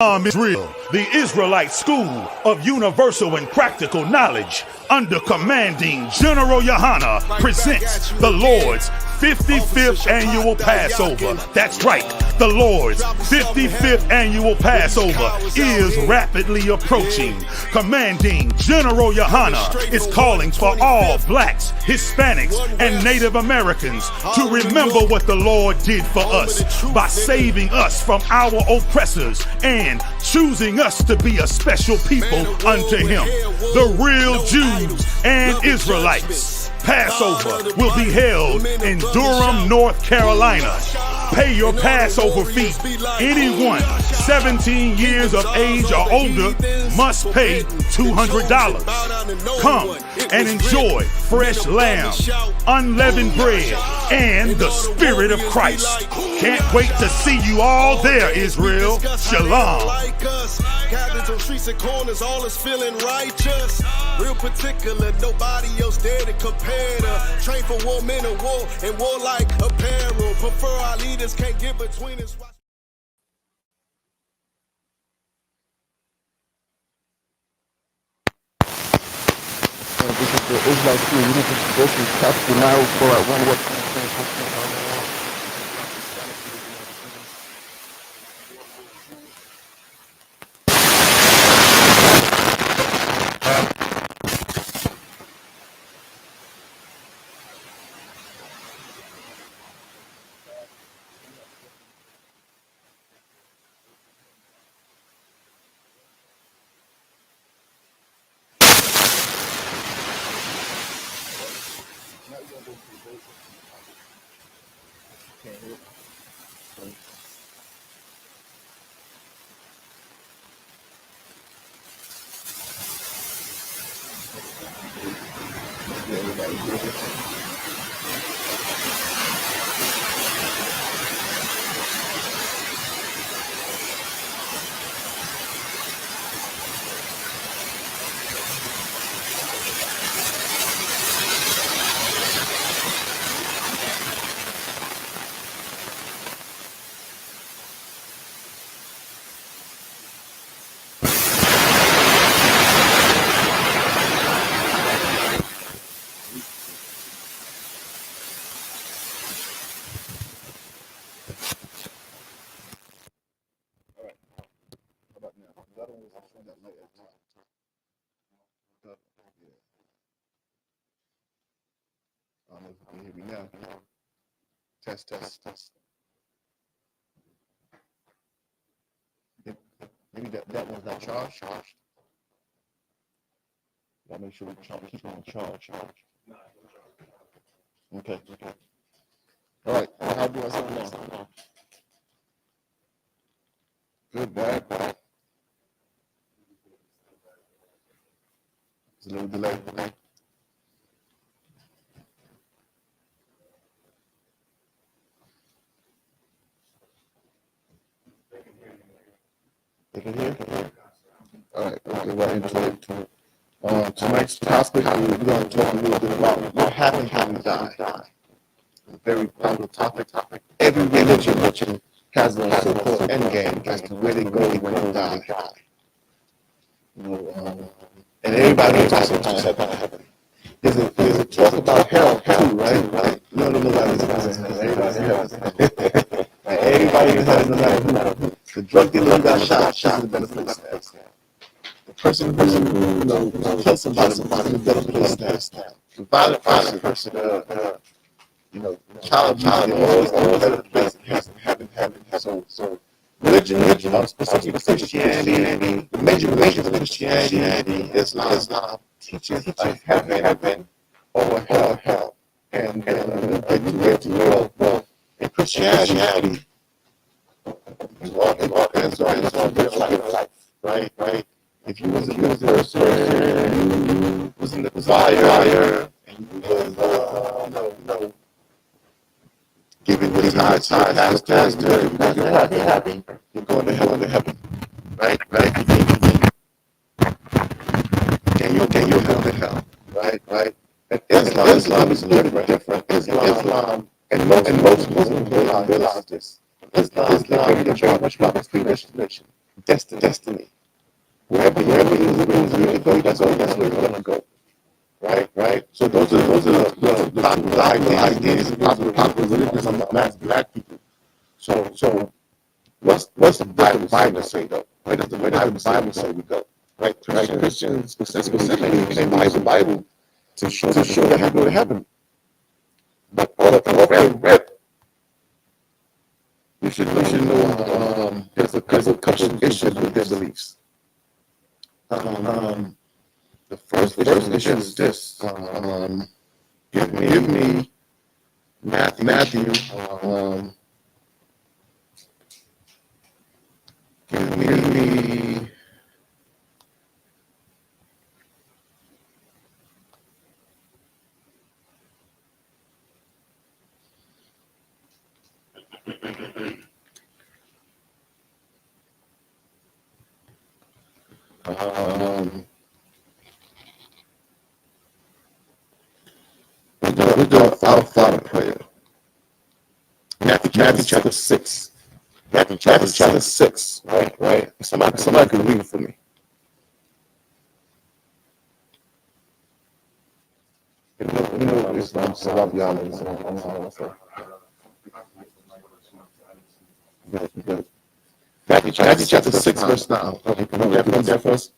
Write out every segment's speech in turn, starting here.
Israel, the Israelite School of Universal and Practical Knowledge, under commanding General Yahanna, presents the Lord's 55th annual Passover. That's right, the Lord's 55th annual Passover is rapidly approaching. Commanding General Yahanna is calling for all blacks, Hispanics, and Native Americans to remember what the Lord did for us by saving us from our oppressors and choosing us to be a special people unto Him, the real Jews and Israelites. Passover will be held in Durham, North Carolina. Pay your Passover fee. Anyone 17 years of age or older must pay $200. Come and enjoy fresh lamb, unleavened bread, and the Spirit of Christ. Can't wait to see you all there, Israel. Shalom. Cabins on streets and corners, all is feeling righteous. Real particular, nobody else there to compare to. Train for war, men of war, and warlike apparel. Prefer our leaders, can't get between us. This is the Israelite School of Universal Practical Knowledge for one what. Here we go. Test. Maybe that one's not charged. Gotta make sure we keep on charge. Okay. All right. How do I sound now? Good, bad. It's a little delay. They can hear? All right, we'll get right into it. Tonight's topic, we're going to talk a little bit about what happened when we die. A very popular topic. Every religion has a so-called end game as to where they go when they die. You know, and everybody talks about heaven. There's a talk about hell too, right? No, everybody has heaven. Everybody has no matter who. The drug dealer who got shot in the better place now. The person who killed somebody in the better place now. The violent person, child, all better place having. So religion, specifically Christianity, the major religions of Christianity, Islam, teaches heaven or hell. And in Christianity, it's all good life, right? If you was a good person, you was in the fire, and you was, giving the time, you're happy, you're going to heaven, right? Can you go to hell, right? And Islam is different. Islam, and most Muslims realize this. Islam is very much about predestination. destiny. Wherever it is you go, that's where you're gonna go. Right. So those are the popular ideas and popular religions among black people. So what's the Bible say though? Where does the Bible say we go? Right. Christians specifically in the Bible to show that we go to heaven. But all the rep, you should know there's a couple of issues with their beliefs. The first issue is this. Give me Matthew. Give me. We do our Father prayer. Matthew chapter 6. Matthew chapter 6. Right. Somebody can read it for me. You know Islam, so I'll be honest. Matthew chapter 6, verse 9. Okay, can you read that for us?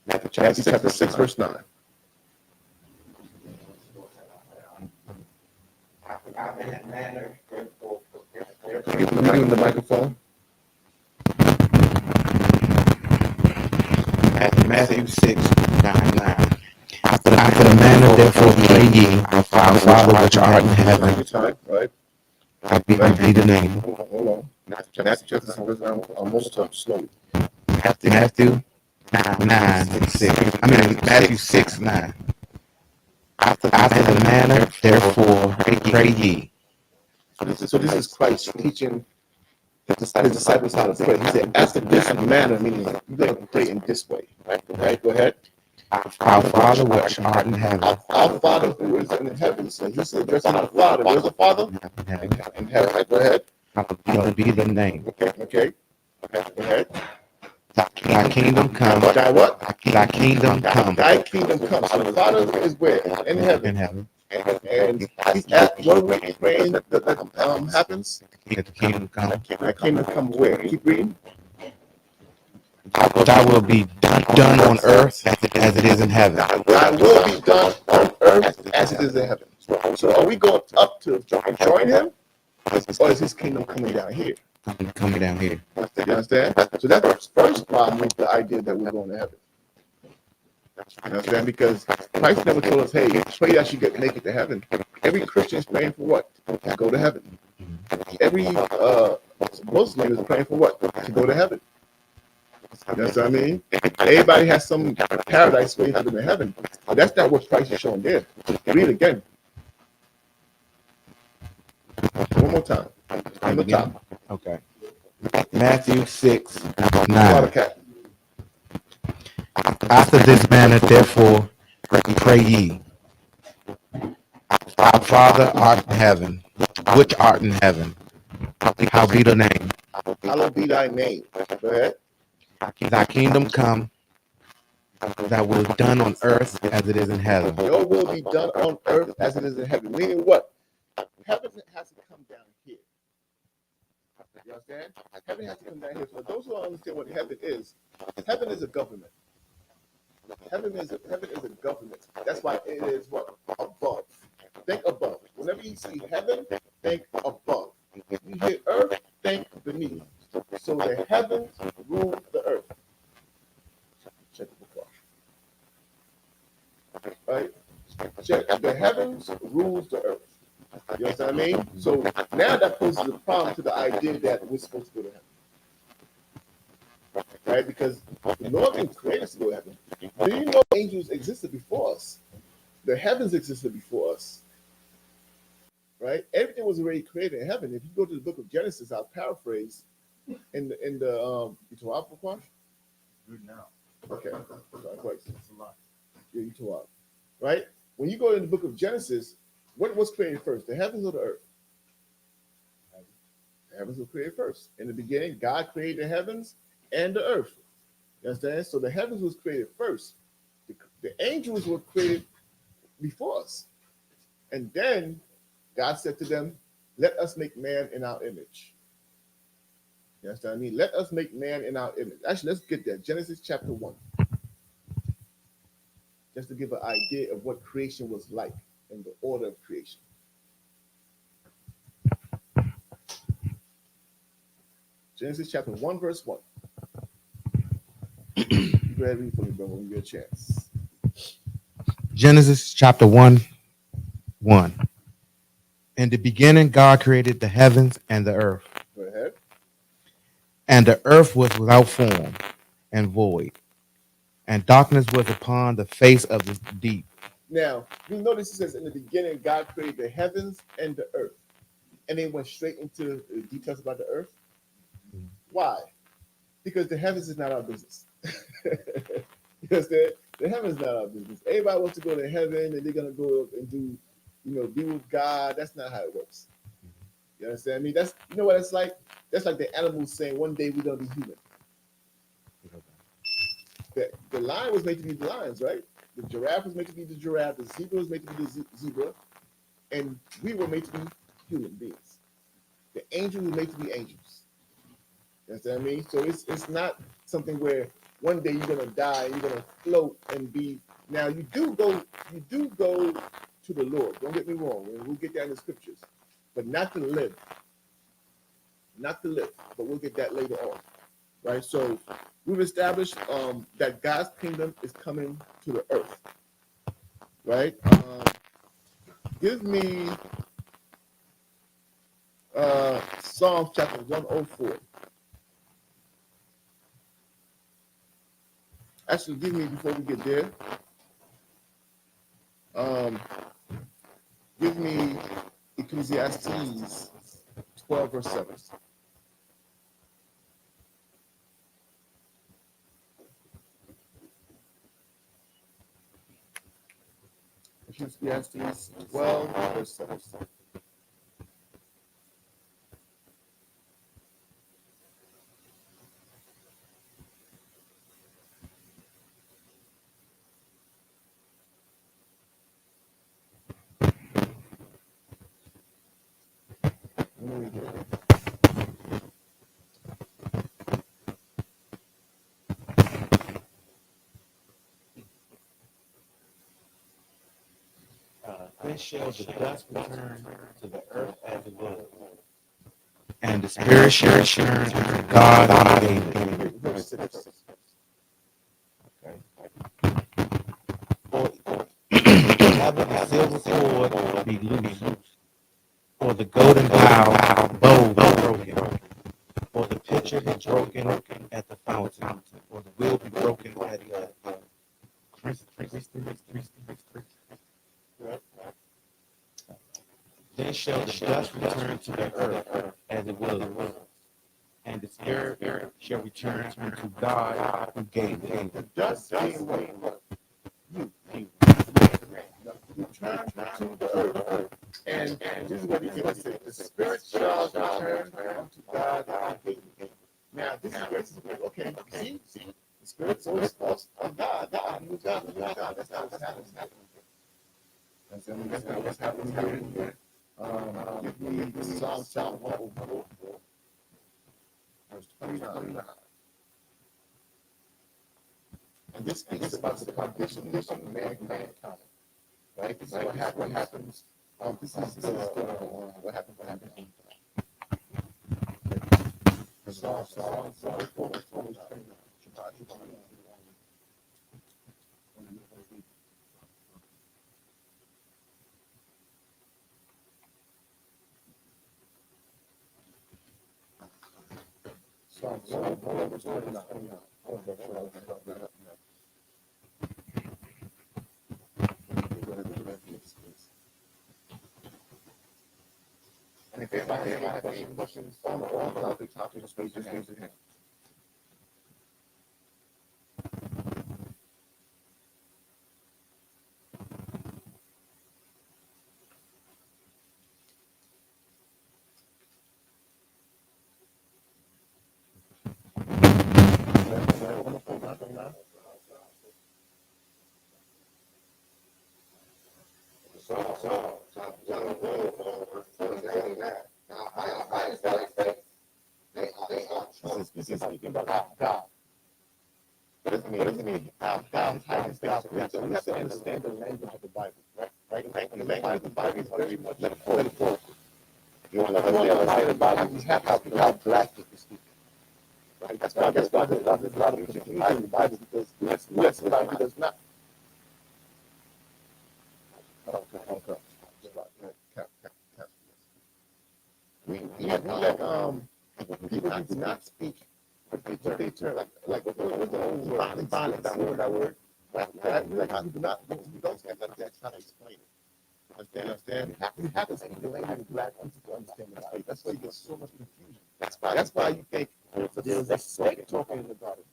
Matthew chapter 6, verse 9. Give him the microphone. Matthew 6:9. After the manner therefore pray ye, our Father which art in heaven, Right. hallowed be the name. Hold on. Matthew chapter 6, verse 9. Almost slowly. Matthew 9:6. Matthew 6:9. After the manner therefore pray ye. So this is Christ teaching his disciples how to pray. He said, after this manner, meaning you're going to pray in this way. Right? Go ahead. Our Father which art in heaven. Our Father who is in the heavens. So he said, addressing our Father. Where's the Father? In heaven. Right? Go ahead. Hallowed be the name. Okay. Go ahead. Thy kingdom come. Thy what? Thy kingdom come. Thy kingdom come. So the Father is where? In heaven. In heaven. And he's at what we're praying that happens. Let the kingdom come. That kingdom come where? Keep reading. Thy will be done on earth as it is in heaven. Thy will be done on earth as it is in heaven. So are we going up to join him? Or is his kingdom coming down here? Coming down here. You understand? So that's the first problem with the idea that we're going to heaven. You understand? Because Christ never told us, hey, pray that you make it to heaven. Every Christian is praying for what? To go to heaven. Every Muslim is praying for what? To go to heaven. You know what I mean? Everybody has some paradise waiting for them in heaven. But that's not what Christ is showing there. Read it again. One more time. On the top. Okay. Matthew 6:9. After this manner, therefore, pray ye. Our Father art in heaven, which art in heaven, hallowed be the name. Hallowed be thy name. Go ahead. Thy kingdom come, thy will be done on earth as it is in heaven. Your will be done on earth as it is in heaven. Meaning what? Heaven has to come down here. You understand? Heaven has to come down here. So those who don't understand what heaven is a government. Heaven is a government. That's why it is what? Above. Think above. Whenever you see heaven, think above. You hear earth, think beneath. So the heavens rule the earth. Check the book. Right? Check. The heavens rules the earth. You understand what I mean? So now that poses a problem to the idea that we're supposed to go to heaven. Right? Because the Lord didn't create us to go to heaven. Do you know angels existed before us? The heavens existed before us. Right? Everything was already created in heaven. If you go to the book of Genesis, I'll paraphrase in the you talk about good now. Okay. Yeah, you talk. Right? When you go to the book of Genesis, what was created first, the heavens or the earth? The heavens were created first. In the beginning, God created the heavens and the earth. You understand? So the heavens was created first. The angels were created before us. And then God said to them, let us make man in our image. You understand what I mean? Let us make man in our image. Actually, let's get there. Genesis chapter 1. Just to give an idea of what creation was like and the order of creation. Genesis chapter 1, verse 1. You go ahead and read for me, brother, when you get a chance. Genesis chapter 1, 1. In the beginning, God created the heavens and the earth. Go ahead. And the earth was without form and void, and darkness was upon the face of the deep. Now, you notice it says in the beginning, God created the heavens and the earth. And they went straight into the details about the earth. Why? Because the heavens is not our business. Because the heavens is not our business. Everybody wants to go to heaven and they're going to go and do, be with God. That's not how it works. You understand? I mean, that's, you know what it's like? That's like the animals saying one day we're going to be human. The lion was made to be the lions, right? The giraffe was made to be the giraffe. The zebra was made to be the zebra. And we were made to be human beings. The angels were made to be angels. You understand what I mean? So it's not something where one day you're gonna die, you're gonna float and be. Now you do go to the Lord. Don't get me wrong. We'll get that in the scriptures, but not to live. Not to live, but we'll get that later on, right? So we've established that God's kingdom is coming to the earth, right? Give me Psalms chapter 104. Actually, give me before we get there. Give me Ecclesiastes 12 verse 7. Ecclesiastes 12 verse 7. Then shall the dust return to the earth as it was, and the spirit shall return to God who gave it. Verse 6. For never the silver cord be loose, or the golden bow be broken, or the pitcher be broken at the fountain, or the wheel be broken at the Then shall the dust return to the earth as it was, and the spirit shall return unto God who gave it. The dust being what? You. Return to the earth. And this is what he's going to say. The spirit shall return unto God who gave it. Now, this is okay. See? The spirit goes of God. He was God. That's not what's happening. That's not what's happening here. Give me Psalm chapter 104, verse 29. And this speaks about the condition of mankind. Right? This is what happens. This is what happens. Psalm 104, verse 29. Psalm 104, verse 29. And if anybody has any questions on the topic, just raise your hand. speaking about God. What does it mean? God hiding things. We have to understand the language of the Bible, right? The language of the Bible is very much metaphorical. You want to understand the Bible, you have to speak how black people speak. Right? That's why there's a lot of confusion in the Bible, because yes, the Bible does not. Okay. We do not speak what they turn like what's the old word? That word. Right? We don't speak like that. Trying to explain it. Understand? You have to speak the language of black people to understand the Bible. That's why you get so much confusion. That's why you think there's a snake talking in the garden.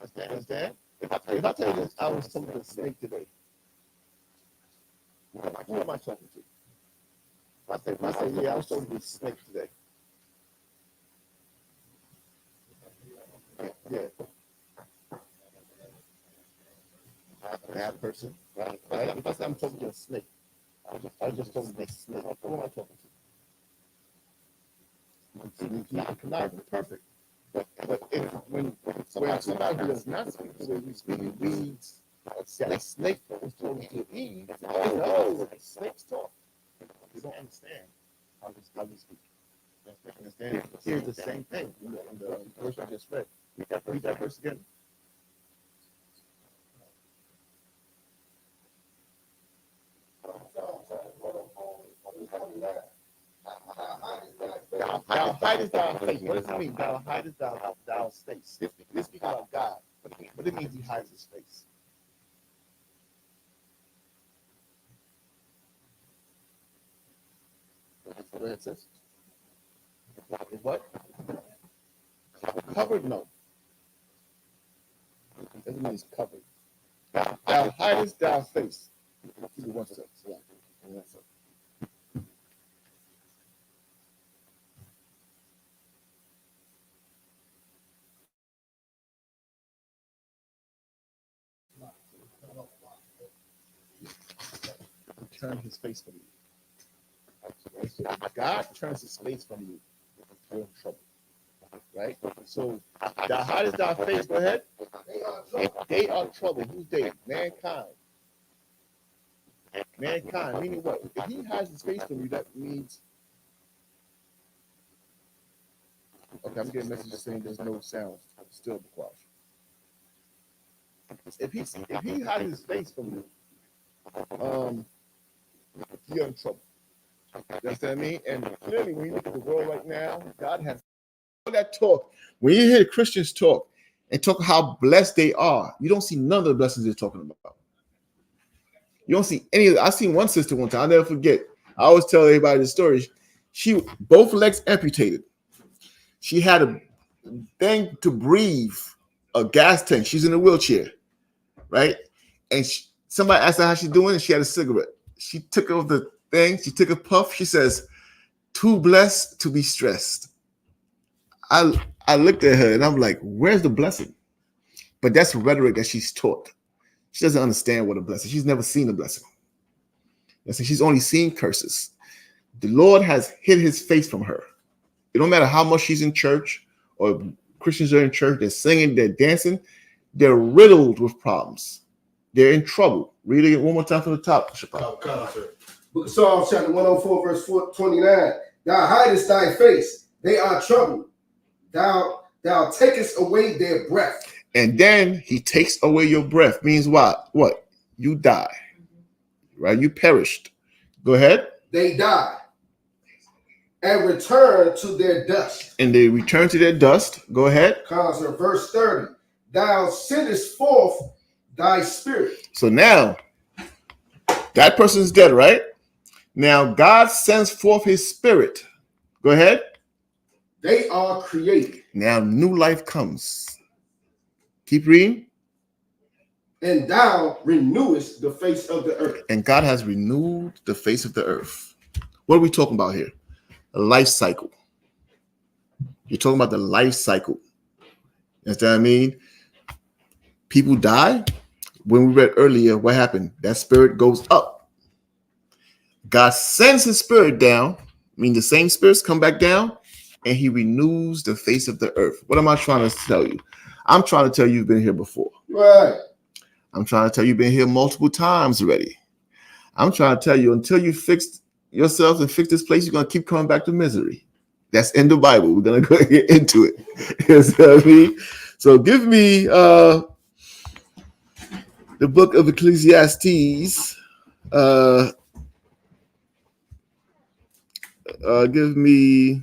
Understand? If I tell you this, I was talking to a snake today. Who am I talking to? If I say, yeah, I was talking to a snake today. Yeah. A bad person, right? If I say I'm talking to a snake, I was just talking to a snake. Who am I talking to? Not perfect. But when somebody who does not speak the way we speak, reads a snake was talking to Eve, no, snakes talk. You don't understand how we speak. Understand? Here's the same thing in the verse I just read. Read that verse again. Thou hidest thy face. What does it mean? Thou hidest thou face. This speaking about God. But it means he hides his face. Go ahead, sis. What? Covered? No. Doesn't mean it's covered. Thou hidest thy face. Give me 1 second. Yeah. 1 second. Turn his face from you. God turns his face from you, you're in trouble. Right? So, thou hidest thy face, go ahead. They are trouble. Who's they? Mankind. Mankind, meaning what? If he hides his face from you, that means. Okay, I'm getting messages saying there's no sound. Still be quiet. If he hides his face from you, you're in trouble. You understand me? And clearly, when you look at the world right now, God has all that talk. When you hear Christians talk and talk how blessed they are, you don't see none of the blessings they're talking about. You don't see any of it. I seen one sister one time, I'll never forget. I always tell everybody the story. She both legs amputated. She had a thing to breathe, a gas tank. She's in a wheelchair, right? And somebody asked her how she's doing, and she had a cigarette. She took off the thing. She took a puff. She says, "Too blessed to be stressed." I looked at her and I'm like, "Where's the blessing?" But that's rhetoric that she's taught. She doesn't understand what a blessing. She's never seen a blessing. She's only seen curses. The Lord has hid his face from her. It don't matter how much she's in church or Christians are in church, they're singing, they're dancing, they're riddled with problems. They're in trouble. Read it one more time from the top. Book of Psalms, chapter 104, verse 29. Thou hidest thy face, they are troubled. Thou takest away their breath. And then he takes away your breath. Means what? What? You die. Right? You perished. Go ahead. They die and return to their dust. And they return to their dust. Go ahead. Concert, verse 30. Thou sendest forth thy spirit. So now, that person's dead, right? Now, God sends forth his spirit. Go ahead. They are created. Now, new life comes. Keep reading. And thou renewest the face of the earth. And God has renewed the face of the earth. What are we talking about here? A life cycle. You're talking about the life cycle. You understand what I mean? People die. When we read earlier, what happened? That spirit goes up. God sends his spirit down. I mean, the same spirits come back down. and he renews the face of the earth. What am I trying to tell you? I'm trying to tell you you've been here before. Right. I'm trying to tell you you've been here multiple times already. I'm trying to tell you until you fix yourself and fix this place, you're going to keep coming back to misery. That's in the Bible. We're going to go into it. You know what I mean? So give me the book of Ecclesiastes. Give me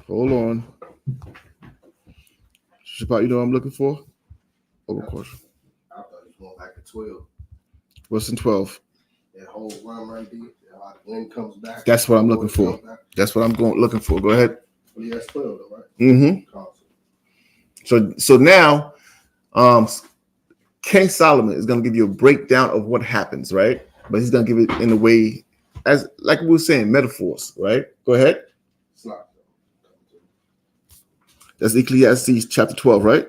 hold on. Shabbat, you know what I'm looking for? Oh, of course. I thought he was going back to 12. What's in 12? That whole run right there. How the wind comes back. That's what I'm looking for. That's what I'm looking for. Go ahead. Well, yeah, that's 12, though, right? Mm-hmm. So now, King Solomon is going to give you a breakdown of what happens, right? But he's going to give it in a way, as like we were saying, metaphors, right? Go ahead. That's Ecclesiastes chapter 12, right?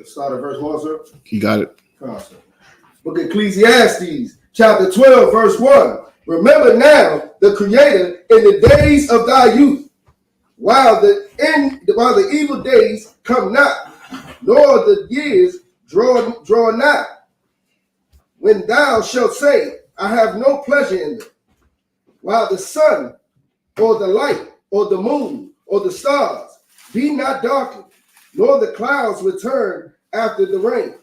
Start at verse 1, sir. You got it. Book of Ecclesiastes, chapter 12, verse 1. Remember now the Creator in the days of thy youth, while the evil days come not, nor the years draw not, when thou shalt say, I have no pleasure in them, while the sun or the light or the moon or the stars be not darkened, nor the clouds return after the rain.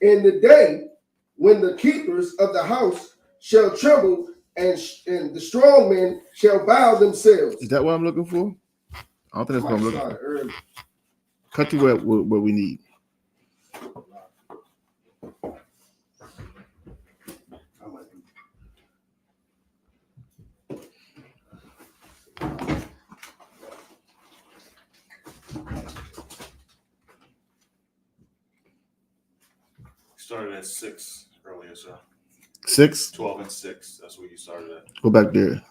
In the day when the keepers of the house shall tremble, and the strong men shall bow themselves. Is that what I'm looking for? I don't think that's what I'm looking for. Cut to where we need. Started at 6 earlier, sir. 6? 12 and 6. That's where you started at. Go back there.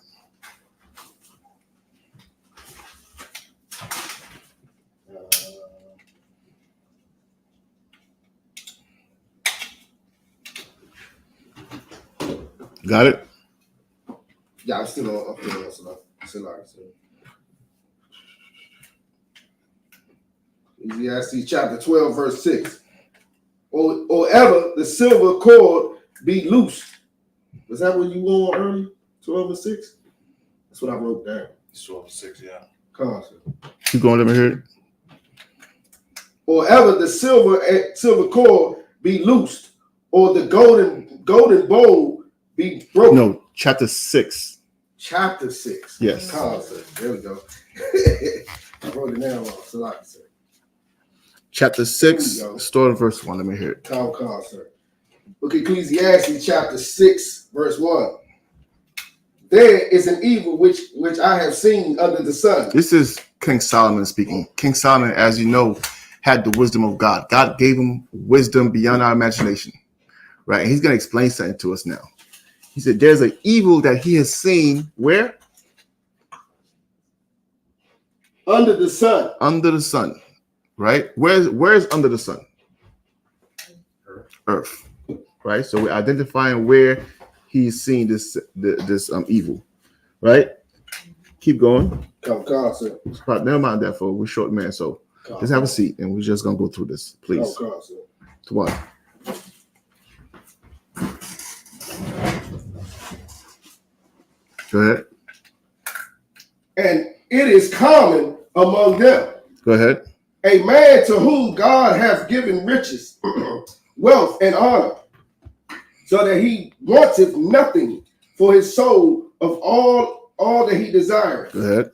Got it? Yeah, I'm still up there. Still Ecclesiastes chapter 12, verse 6. Or ever the silver cord be loosed. Was that what you were on early? 12 and 6? That's what I wrote down. 12 and 6, yeah. Come on, sir. Keep going, let me hear it. Or ever the silver cord be loosed, or the golden bowl be broken. No, chapter 6. Chapter 6. Yes. Come on, sir. There we go. I wrote it down wrong, so like I said. Chapter 6, start at verse 1. Let me hear it. Come, sir. Look at Ecclesiastes chapter 6, verse 1. There is an evil which I have seen under the sun. This is King Solomon speaking. King Solomon, as you know, had the wisdom of God. God gave him wisdom beyond our imagination, right? And he's going to explain something to us now. He said there's an evil that he has seen where? Under the sun. Under the sun, right? Where's under the sun? Earth, right? So we're identifying where he's seeing this evil, right? Keep going. Come, sir. Never mind that, folks. We're short, man. So just have a seat, and we're just gonna go through this, please. Come, sir. To what? Go ahead. And it is common among them. Go ahead. A man to whom God hath given riches, wealth, and honor, so that he wanteth nothing for his soul of all that he desireth. Go ahead.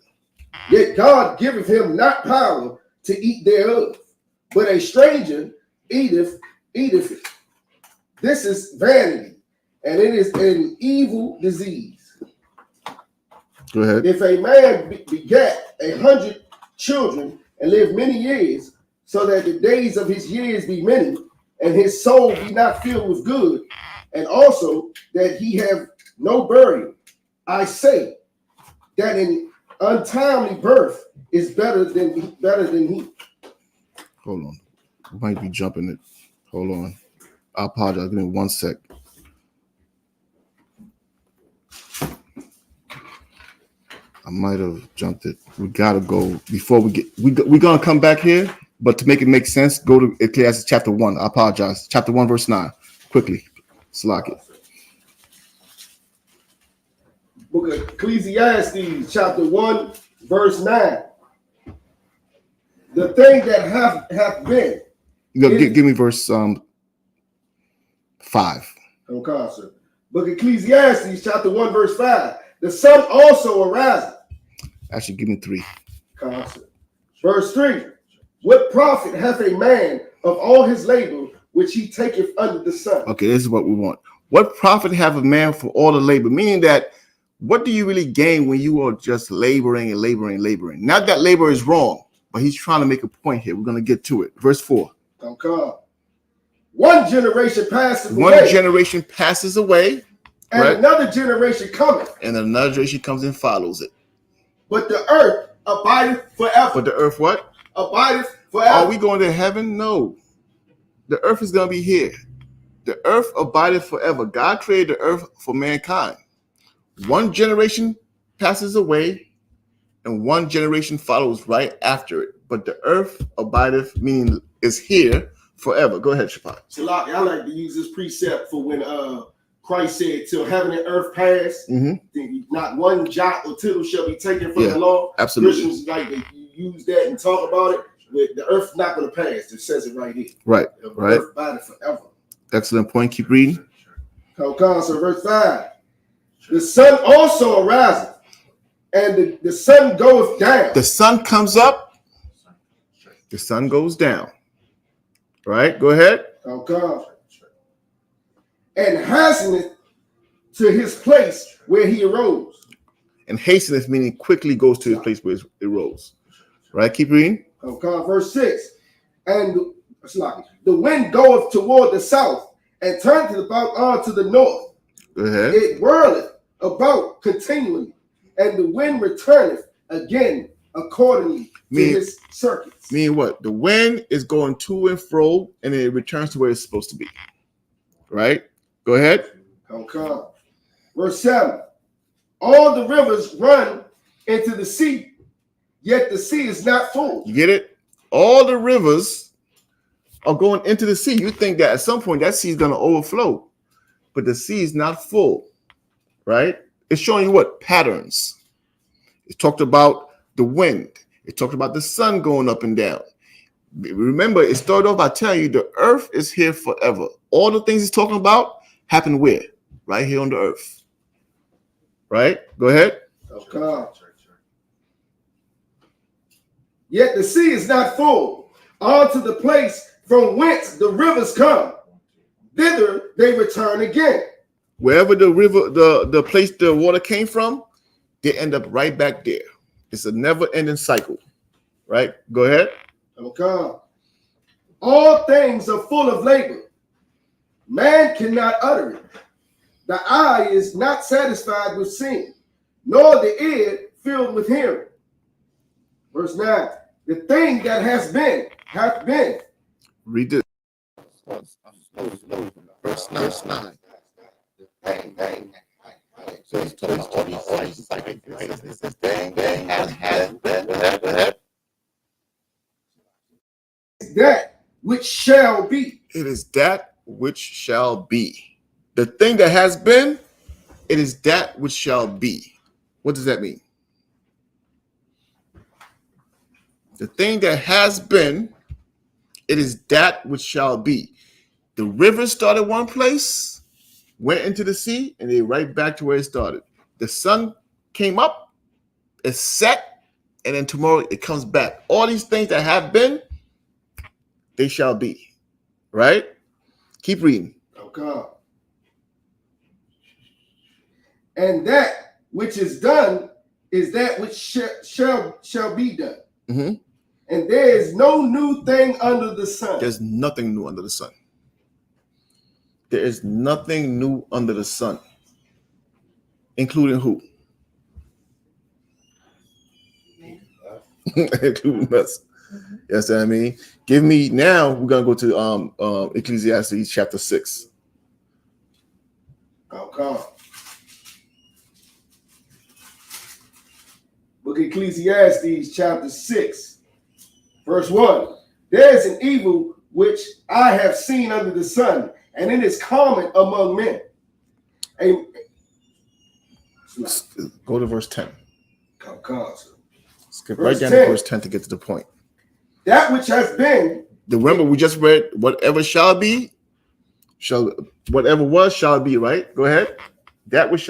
Yet God giveth him not power to eat thereof, but a stranger eateth it. This is vanity and it is an evil disease. Go ahead. If a man begat 100 children and live many years, so that the days of his years be many, and his soul be not filled with good, and also that he have no burial, I say that an untimely birth is better than he. Hold on. We might be jumping it. Hold on. I apologize. Give me 1 sec. I might have jumped it. We gotta go before we get. We're gonna come back here, but to make it make sense, go to Ecclesiastes chapter 1. I apologize. Chapter 1, verse 9. Quickly, slack it. Book of Ecclesiastes, chapter 1, verse 9. The thing that hath been. Give me verse 5. Okay, sir. Book of Ecclesiastes, chapter 1, verse 5. The sun also arises. Actually, give me 3. Concert. Verse 3. What profit hath a man of all his labor which he taketh under the sun? Okay, this is what we want. What profit have a man for all the labor? Meaning that what do you really gain when you are just laboring and laboring and laboring? Not that labor is wrong, but he's trying to make a point here. We're going to get to it. Verse 4. Okay. One generation passes away. One generation passes away. And right? Another generation cometh. And another generation comes and follows it. But the earth abideth forever. But the earth what? Abideth forever. Are we going to heaven? No. The earth is going to be here. The earth abideth forever. God created the earth for mankind. One generation passes away and one generation follows right after it. But the earth abideth, meaning is here forever. Go ahead, Shapai. Shalak, I like to use this precept for when Christ said, till heaven and earth pass, not one jot or tittle shall be taken from the law. Absolutely. Christians like to use that and talk about it. But the earth's not going to pass. It says it right here. Right. The right. earth abideth forever. Excellent point. Keep reading. Okay, so verse 5. The sun also arises, and the sun goeth down. The sun comes up, the sun goes down. Right? Go ahead. Okay. And hasteneth to his place where he arose. And hasteneth, meaning quickly goes to his place where it rose. Right? Keep reading. Okay, verse 6. And the wind goeth toward the south, and turneth about unto the north. Go ahead. It whirleth about continually, and the wind returneth again accordingly to his circuits. Meaning what? The wind is going to and fro, and it returns to where it's supposed to be. Right? Go ahead. Okay. Verse 7. All the rivers run into the sea, yet the sea is not full. You get it? All the rivers are going into the sea. You think that at some point that sea is going to overflow, but the sea is not full. Right? It's showing you what? Patterns. It talked about the wind. It talked about the sun going up and down. Remember, it started off by telling you the earth is here forever. All the things he's talking about happen where? Right here on the earth. Right? Go ahead. Okay. Yet the sea is not full, unto the place from whence the rivers come. Thither they return again. Wherever the river, the place the water came from, they end up right back there. It's a never-ending cycle. Right? Go ahead. Okay. All things are full of labor. Man cannot utter it. The eye is not satisfied with seeing, nor the ear filled with hearing. Verse 9. The thing that has been, hath been. Read this. Verse 9. So he's talking about all these cycles. This thing has been. That which shall be. It is that which shall be. The thing that has been, it is that which shall be. What does that mean? The thing that has been, it is that which shall be. The river started one place, went into the sea, and they right back to where it started. The sun came up, it set, and then tomorrow it comes back. All these things that have been, they shall be. Right? Keep reading. Okay. and that which is done is that which shall be done. Mm-hmm. And there is no new thing under the sun. There's nothing new under the sun. There is nothing new under the sun. Including who? Including us. Yes, I mean. Give me now. We're gonna go to Ecclesiastes chapter 6. Come. Book of Ecclesiastes chapter 6, verse 1. There is an evil which I have seen under the sun, and it is common among men. Go to verse 10. Come. Skip right down to verse 10 to get to the point. That which has been. Remember, we just read whatever shall be, whatever was shall be, right? Go ahead. That was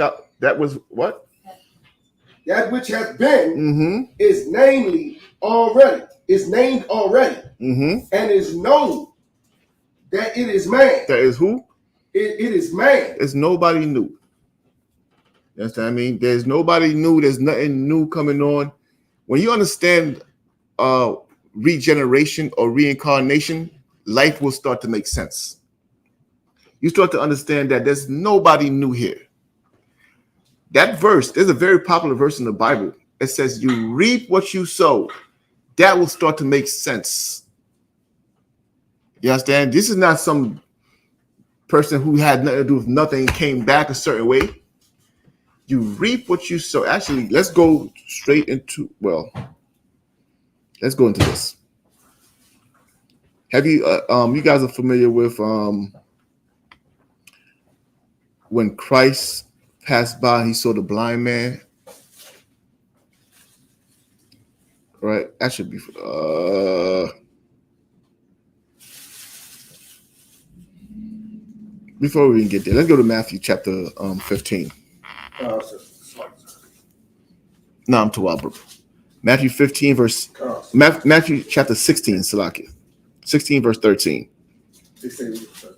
what? That which has been is named already, and is known that it is man. That is who? It is man. It's nobody new. You understand what I mean? There's nobody new. There's nothing new coming on. When you understand regeneration or reincarnation, life will start to make sense. You start to understand that there's nobody new here. That verse, there's a very popular verse in the Bible. It says, you reap what you sow. That will start to make sense. You understand? This is not some person who had nothing to do with nothing and came back a certain way. You reap what you sow. Actually, let's go straight into, let's go into this. Have you, you guys are familiar with when Christ passed by, he saw the blind man. Right? That should be before we even get there, let's go to Matthew chapter 15. No, I'm too wild. Matthew 15 verse Matthew chapter 16, Salakia. 16 verse 13. 16 verse 13.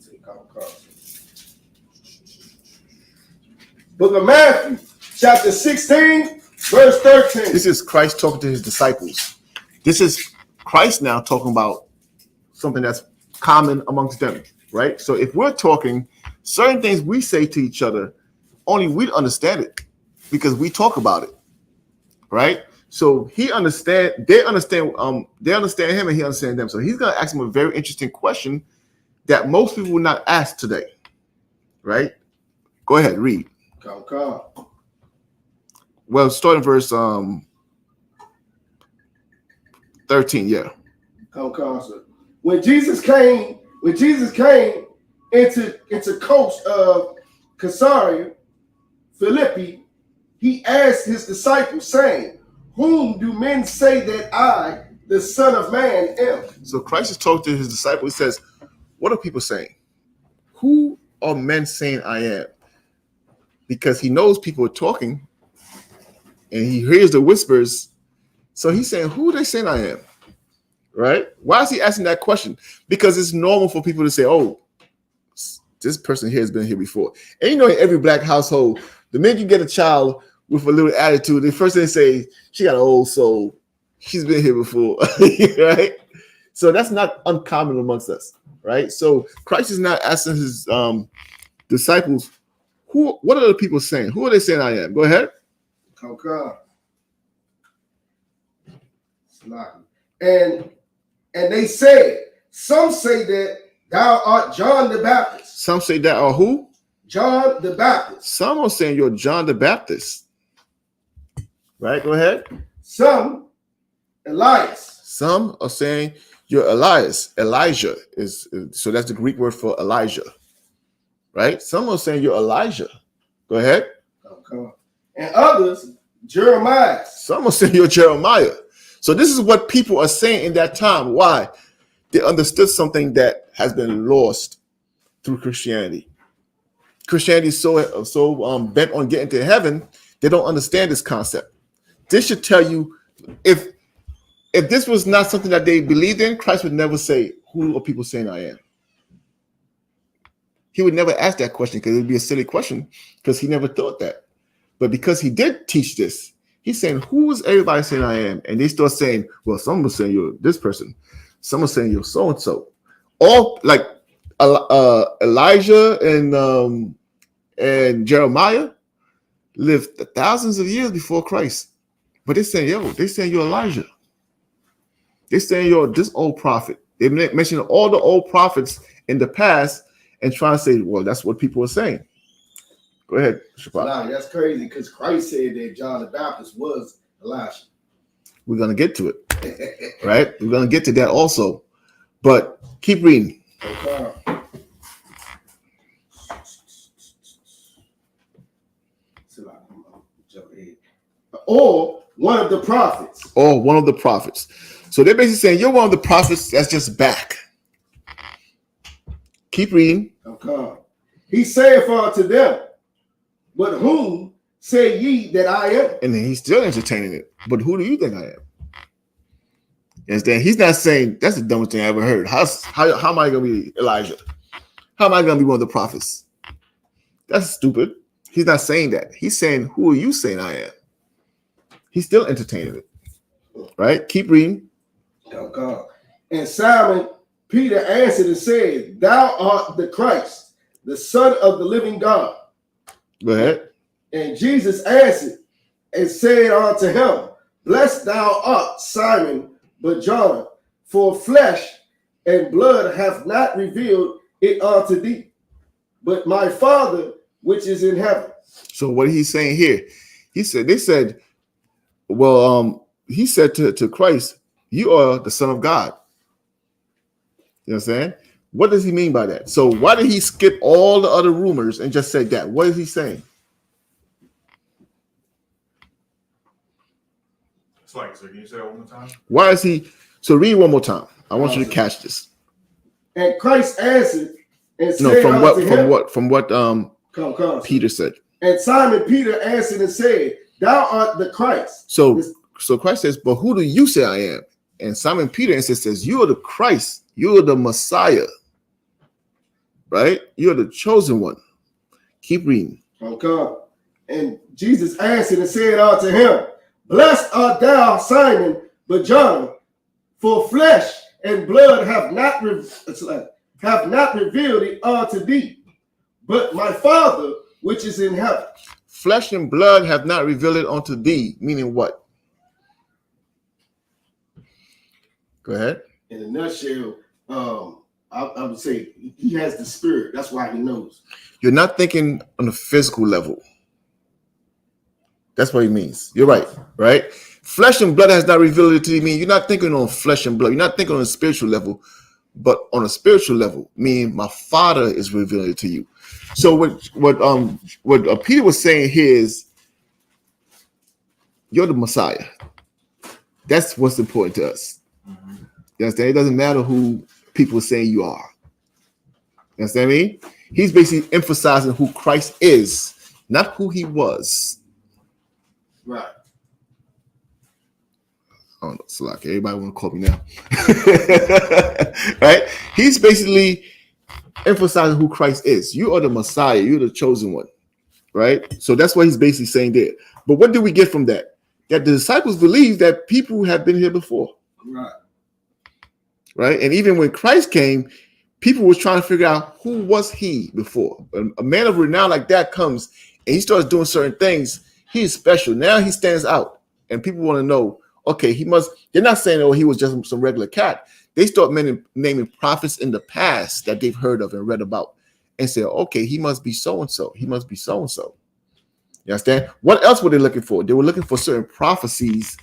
Book of Matthew, chapter 16, verse 13. This is Christ talking to his disciples. This is Christ now talking about something that's common amongst them, right? So if we're talking, certain things we say to each other, only we understand it because we talk about it, right? So they understand him and he understands them. So he's going to ask them a very interesting question that most people will not ask today, right? Go ahead, read. Come. Well, starting verse 13, yeah. Come, sir. When Jesus came into coast of Caesarea Philippi, he asked his disciples, saying, whom do men say that I, the Son of Man, am? So Christ is talking to his disciples. He says, what are people saying? Who are men saying I am? Because he knows people are talking and he hears the whispers. So he's saying, who are they saying I am? Right? Why is he asking that question? Because it's normal for people to say, oh, this person here has been here before. And you know, in every black household, the minute you get a child with a little attitude, the first thing they say, she got an old soul. She's been here before, right? So that's not uncommon amongst us, right? So Christ is not asking his disciples, what are the people saying? Who are they saying I am? Go ahead. Come. And they said, some say that thou art John the Baptist. Some say that are who? John the Baptist. Some are saying you're John the Baptist. Right? Go ahead. Some Elias. Some are saying you're Elias. Elijah is so that's the Greek word for Elijah. Right? Some are saying you're Elijah. Go ahead. Come. And others, Jeremiah. Some are saying you're Jeremiah. So this is what people are saying in that time. Why? They understood something that has been lost through Christianity. Christianity is so bent on getting to heaven, they don't understand this concept. This should tell you, if this was not something that they believed in, Christ would never say, who are people saying I am? He would never ask that question because it would be a silly question because he never thought that. But because he did teach this, he's saying, who is everybody saying I am? And they start saying, well, someone's saying you're this person. Someone's saying you're so-and-so. All like Elijah and Jeremiah lived thousands of years before Christ. But they're saying, they're saying you're Elijah. They're saying you're this old prophet. They mentioned all the old prophets in the past and trying to say, well, that's what people are saying. Go ahead, Shaphat. Nah, that's crazy because Christ said that John the Baptist was Elijah. We're going to get to it, right? We're going to get to that also. But keep reading. Okay. Or one of the prophets. Or one of the prophets. So they're basically saying you're one of the prophets that's just back. Keep reading. Okay. He saith unto them, but whom say ye that I am? And then he's still entertaining it. But who do you think I am? You understand? He's not saying that's the dumbest thing I ever heard. How am I going to be Elijah? How am I going to be one of the prophets? That's stupid. He's not saying that. He's saying, who are you saying I am? He's still entertaining it. Right? Keep reading. Oh God. And Simon Peter answered and said, thou art the Christ, the Son of the living God. Go ahead. And Jesus answered and said unto him, blessed thou art, Simon Bar-Jonah, for flesh and blood hath not revealed it unto thee, but my Father which is in heaven. So what he's saying here, he said to Christ, you are the Son of God. You know what I'm saying? What does he mean by that? So why did he skip all the other rumors and just say that? What is he saying? It's like, so can you say it one more time? Why is he? So read one more time. I want you to catch this. And Christ answered and said, No, from what come. Peter said. And Simon Peter answered and said, thou art the Christ. So Christ says, but who do you say I am? And Simon Peter answers, says, you are the Christ. You are the Messiah. Right? You are the chosen one. Keep reading. Okay. And Jesus answered and said unto him, blessed art thou, Simon Bar-Jonah, for flesh and blood have not revealed it unto thee, but my Father which is in heaven. Flesh and blood have not revealed it unto thee, meaning what? Go ahead. In a nutshell, I would say he has the spirit. That's why he knows. You're not thinking on a physical level. That's what he means. You're right, right? Flesh and blood has not revealed it to you. You're not thinking on flesh and blood. You're not thinking on a spiritual level, but on a spiritual level, meaning my Father is revealing it to you. So what Peter was saying here is, you're the Messiah. That's what's important to us. Mm-hmm. You understand? It doesn't matter who people are saying you are. You understand me? He's basically emphasizing who Christ is, not who he was. Right. I don't know, Salak. Everybody want to call me now. Right? He's basically emphasizing who Christ is. You are the Messiah. You're the chosen one. Right? So that's what he's basically saying there. But what do we get from that? That the disciples believe that people have been here before. Right. Right? And even when Christ came, people were trying to figure out who was he before. A man of renown like that comes and he starts doing certain things. He's special. Now he stands out. And people want to know, okay, they're not saying, oh, he was just some regular cat. They start naming prophets in the past that they've heard of and read about and say, okay, he must be so-and-so. He must be so-and-so. You understand? What else were they looking for? They were looking for certain prophecies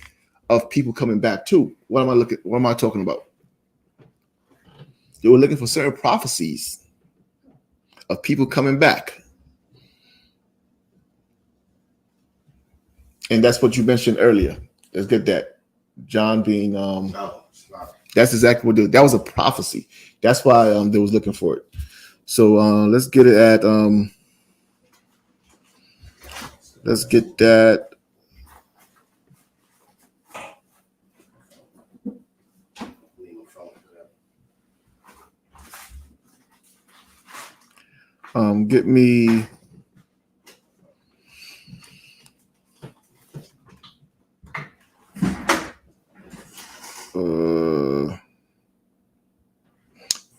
of people coming back too. What am I talking about? They were looking for certain prophecies of people coming back. And that's what you mentioned earlier. Let's get that. John being that's exactly what that was a prophecy. That's why they was looking for it. So let's get it at let's get that. Get me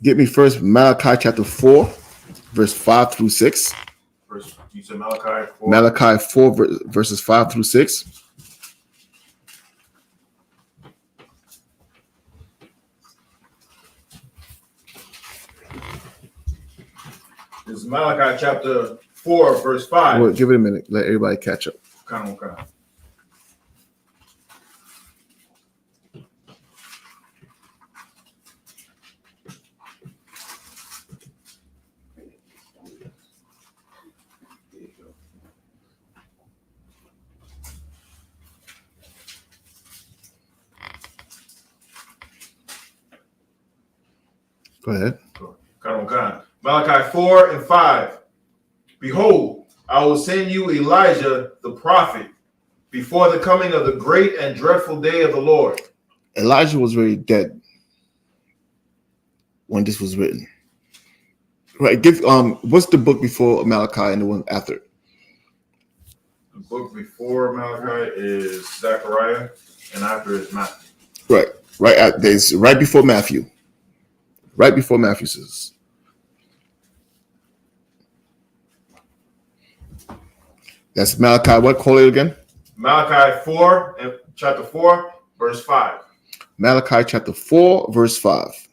Get me first Malachi chapter 4, verse 5 through 6. You said Malachi 4? Malachi 4, verses 5 through 6. This is Malachi chapter 4, verse 5. Well, give it a minute. Let everybody catch up. Okay. Go ahead. Malachi 4 and 5. Behold, I will send you Elijah the prophet before the coming of the great and dreadful day of the Lord. Elijah was already dead when this was written. Right. What's the book before Malachi and the one after? The book before Malachi is Zechariah, and after is Matthew. Right. There's right before Matthew. Right before Matthew says. That's Malachi. What? Call it again. Malachi 4 and chapter 4, verse 5. Malachi chapter 4, verse 5.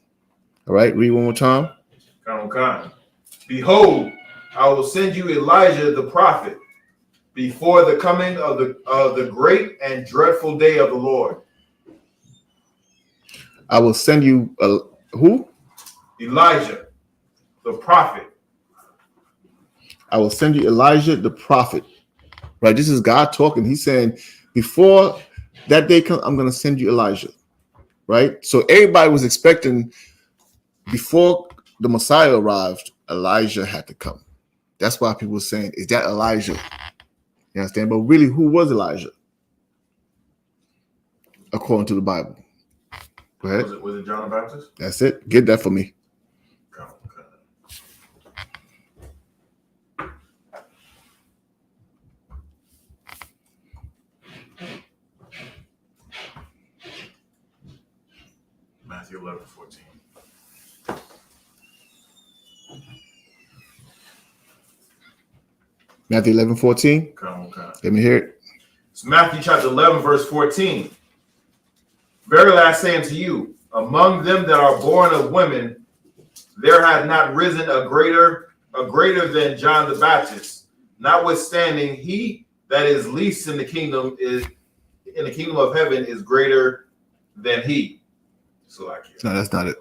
All right. Read one more time. Behold, I will send you Elijah the prophet before the coming of the great and dreadful day of the Lord. I will send you who? Elijah the prophet. I will send you Elijah the prophet. Right. This is God talking. He's saying, before that day comes, I'm going to send you Elijah. Right. So everybody was expecting, before the Messiah arrived, Elijah had to come. That's why people were saying, is that Elijah? You understand? But really, who was Elijah? According to the Bible. Go ahead. Was it John the Baptist? That's it. Get that for me. Matthew 11:14. Matthew 11:14. Let me hear it. It's Matthew chapter 11, verse 14. Verily I say unto you, among them that are born of women, there hath not risen a greater than John the Baptist. Notwithstanding, he that is least in the kingdom of heaven is greater than he. No, that's not it.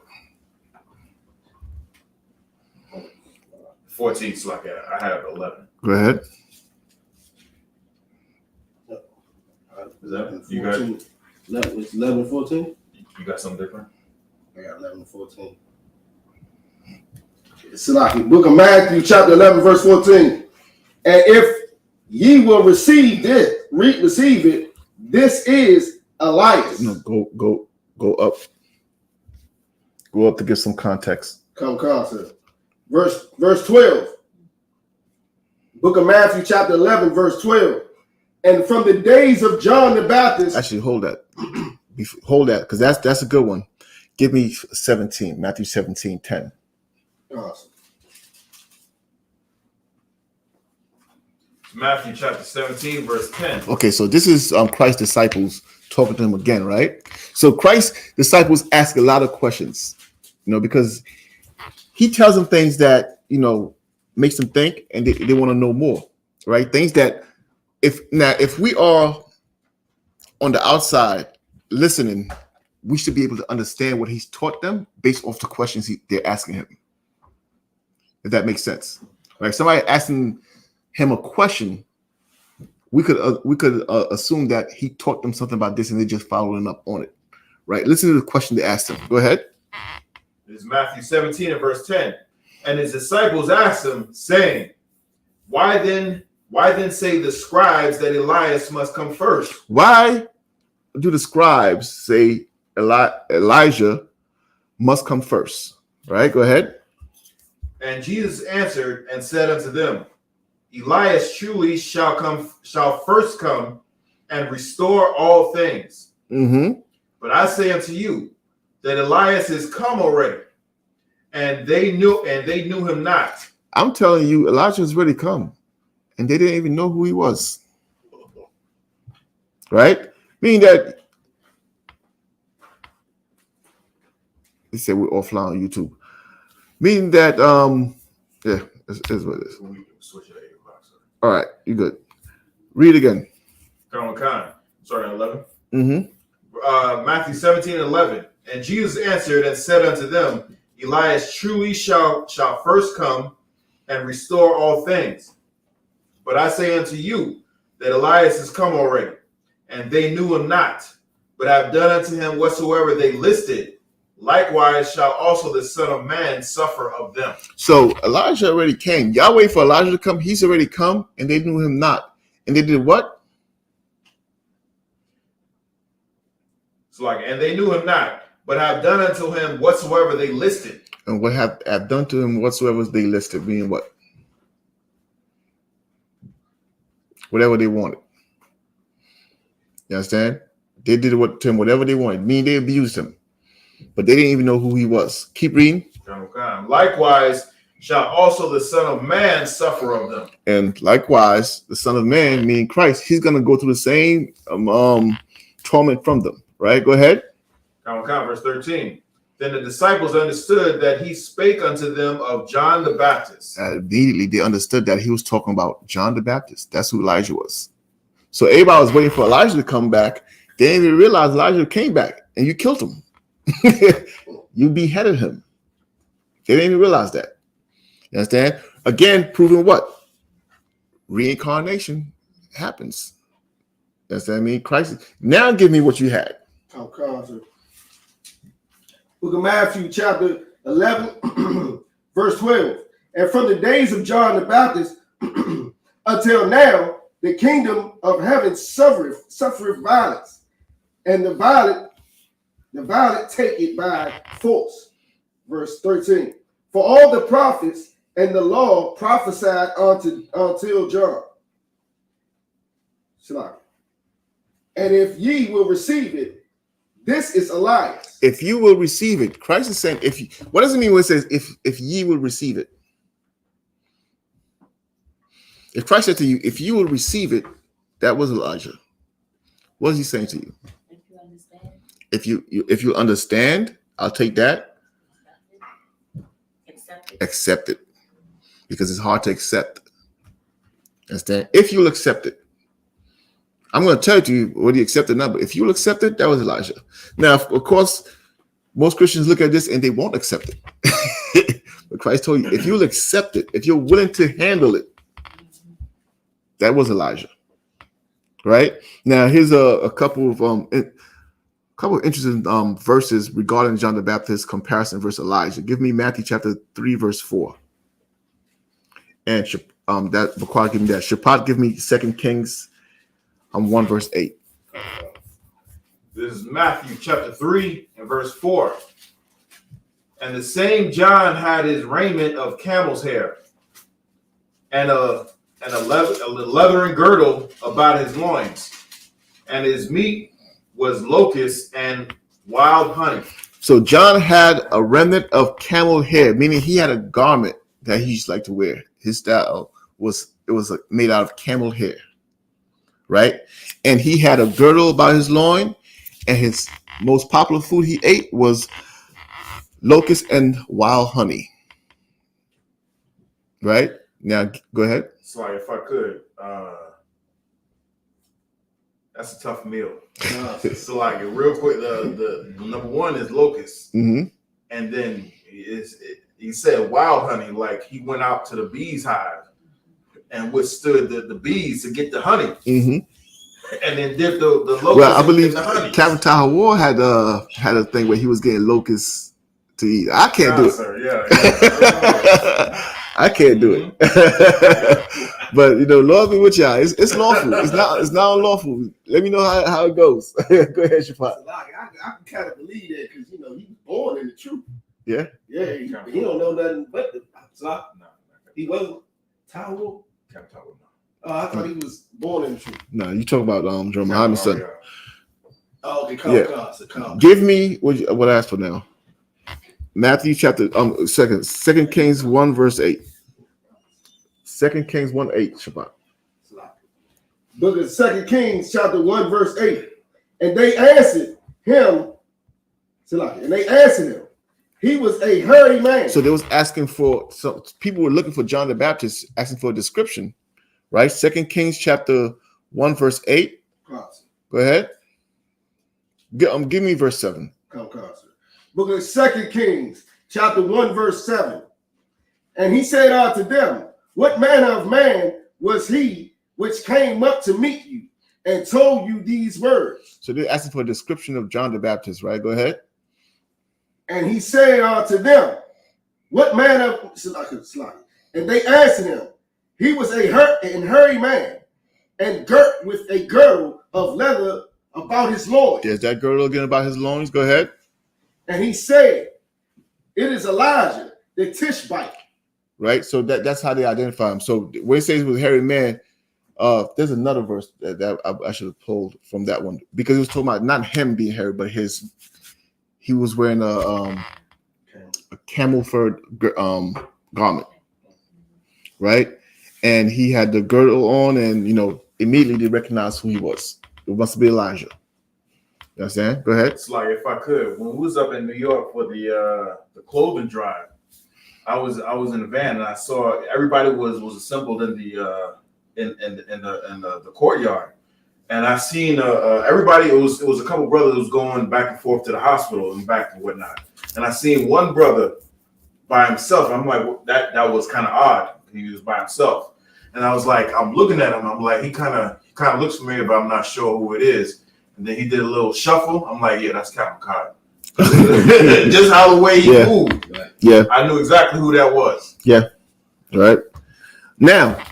14, I have 11. Go ahead. Is that you got? It's 11 14. You got something different? I got 11 14. Salaki, book of Matthew, chapter 11, verse 14. And if ye will receive it, this is Elias. No, go up. Go up to get some context. Concept. Verse 12. Book of Matthew, chapter 11, verse 12. And from the days of John the Baptist. Actually, hold that. Hold that, because that's a good one. Give me 17. Matthew 17:10. Awesome. Matthew chapter 17, verse 10. Okay, so this is Christ's disciples talking to him again, right? So Christ's disciples ask a lot of questions, because he tells them things that, makes them think, and they want to know more, right? Things that if we are on the outside listening, we should be able to understand what he's taught them based off the questions they're asking him. If that makes sense, right? Somebody asking him a question, we could assume that he taught them something about this and they're just following up on it, right? Listen to the question they asked him. Go ahead. It's Matthew 17 and verse 10. And his disciples asked him, saying, Why then say the scribes that Elias must come first? Why do the scribes say Elijah must come first? Right? Go ahead. And Jesus answered and said unto them, Elias truly shall first come and restore all things. Mm-hmm. But I say unto you that Elias is come already, and they knew him not. I'm telling you, Elijah's already come, and they didn't even know who he was. Right? Meaning that they said we're offline on YouTube. Meaning that yeah, is what it is. All right, you good. Read again. Sorry, 11. Mm-hmm. Matthew 17:11. And Jesus answered and said unto them, Elias truly shall first come and restore all things. But I say unto you that Elias is come already, and they knew him not, but have done unto him whatsoever they listed. Likewise shall also the Son of Man suffer of them. So Elijah already came. Y'all wait for Elijah to come. He's already come, and they knew him not. And they did what? So and they knew him not, but have done unto him whatsoever they listed. And what have done to him whatsoever they listed, meaning what? Whatever they wanted. You understand? They did to him whatever they wanted. Meaning they abused him. But they didn't even know who he was. Keep reading. Likewise shall also the Son of Man suffer of them. And likewise, the Son of Man, meaning Christ, he's going to go through the same torment from them. Right? Go ahead. Verse 13. Then the disciples understood that he spake unto them of John the Baptist. Immediately they understood that he was talking about John the Baptist. That's who Elijah was. So everybody was waiting for Elijah to come back. They didn't even realize Elijah came back and you killed him. You beheaded him. They didn't even realize that. You understand? Again, proving what? Reincarnation happens. That's what I mean. Christ. Now give me what you had. Book of Matthew, chapter 11, verse 12. And from the days of John the Baptist until now, the kingdom of heaven suffereth violence, and the violent take it by force. Verse 13. For all the prophets and the law prophesied until John. SHALAM. And if ye will receive it, this is Elias. If you will receive it, Christ is saying, if you, what does it mean when it says if ye will receive it? If Christ said to you, if you will receive it, that was Elijah. What is he saying to you? If you understand. If you understand, I'll take that. Accept it. Because it's hard to accept. Understand? If you'll accept it. I'm going to tell you whether you accept it or not, but if you'll accept it, that was Elijah. Now, of course, most Christians look at this and they won't accept it. But Christ told you, if you'll accept it, if you're willing to handle it, that was Elijah. Right? Now, here's a couple of interesting verses regarding John the Baptist comparison versus Elijah. Give me Matthew chapter 3, verse 4. And that Bakar give me that. Shapat give me 2 Kings 1 verse 8. This is Matthew chapter 3 and verse 4. And the same John had his raiment of camel's hair, and a leathern girdle about his loins, and his meat was locusts and wild honey. So John had a remnant of camel hair, meaning he had a garment that he used to like to wear. His style was made out of camel hair. Right? And he had a girdle about his loin, and his most popular food he ate was locusts and wild honey. Right? Now, go ahead. So if I could, that's a tough meal. So real quick, the number one is locusts. Mm-hmm. And then he said wild honey, like he went out to the bee's hive and withstood the bees to get the honey, mm-hmm. and then dipped the locusts. Well, I believe in the honey. Captain Tahawar had a thing where he was getting locusts to eat. I can't do it. Sir, yeah. I can't do it. But Lord be with y'all. It's lawful. It's not unlawful. Let me know how it goes. Go ahead, Shapat. I can kind of believe that because he was born in the truth. Yeah. Yeah, he don't know nothing but the no. He wasn't Tahawar. I thought he was born in the truth. No, you talk about Joe Muhammad's son. Oh, okay, come. Give me what I asked for now. Matthew chapter Second Kings 1 verse 8. 2 Kings 1:8. Shabbat. Book of 2 Kings chapter 1 verse 8. And they answered him. He was a hairy man. So they was asking for, so people were looking for John the Baptist, asking for a description, right? 2 Kings chapter 1 verse 8. Go ahead. Give me verse 7. Book of 2 Kings chapter 1 verse 7. And he said unto them, what manner of man was he which came up to meet you and told you these words? So they're asking for a description of John the Baptist, right? Go ahead. And he said unto them, what manner of, and they answered him, he was a hairy man, and girt with a girdle of leather about his loins. There's that girdle again about his loins. Go ahead. And he said, it is Elijah the Tishbite. Right. So that's how they identify him. So when it says he was a hairy man, there's another verse that I should have pulled from that one, because it was talking about not him being hairy, but he was wearing a camel fur garment, right? And he had the girdle on, and immediately they recognized who he was. It must be Elijah. You understand? Go ahead. It's like, if I could, when we was up in New York for the clothing drive, I was in the van and I saw everybody was assembled in the courtyard, and I seen everybody. It was a couple brothers was going back and forth to the hospital and back and whatnot, and I seen one brother by himself. I'm like, that was kind of odd. He was by himself, and I was like, I'm looking at him. I'm like, he kind of looks familiar, but I'm not sure who it is. And then he did a little shuffle. I'm like, yeah, that's Captain Cotton. Just how the way he moved. Yeah, I knew exactly who that was. Yeah. All right. Now,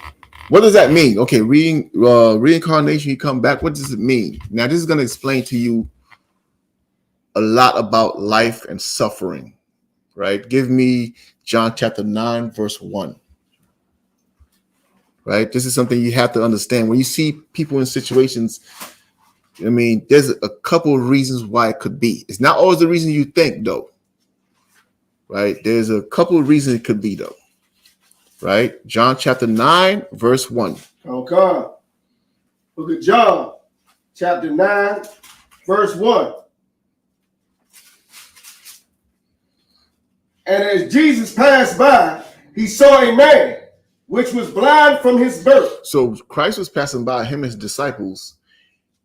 what does that mean? Okay, reincarnation, you come back. What does it mean? Now, this is going to explain to you a lot about life and suffering, right? Give me John chapter 9, verse 1. Right? This is something you have to understand. When you see people in situations, I mean, there's a couple of reasons why it could be. It's not always the reason you think, though. Right? There's a couple of reasons it could be, though. Right? John chapter 9, verse 1. Okay. Book of John, chapter 9, verse 1. And as Jesus passed by, he saw a man which was blind from his birth. So Christ was passing by, him and his disciples,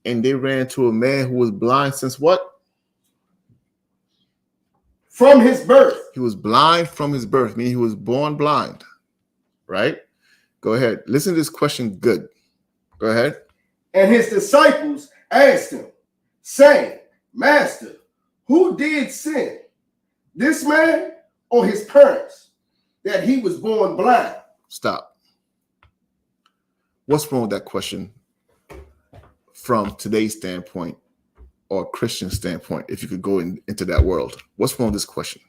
and they ran to a man who was blind since what? From his birth. He was blind from his birth, meaning he was born blind. Right? Go ahead. Listen to this question good. Go ahead. And his disciples asked him, saying, Master, who did sin, this man or his parents, that he was born blind? Stop. What's wrong with that question from today's standpoint or Christian standpoint, if you could go into that world? What's wrong with this question?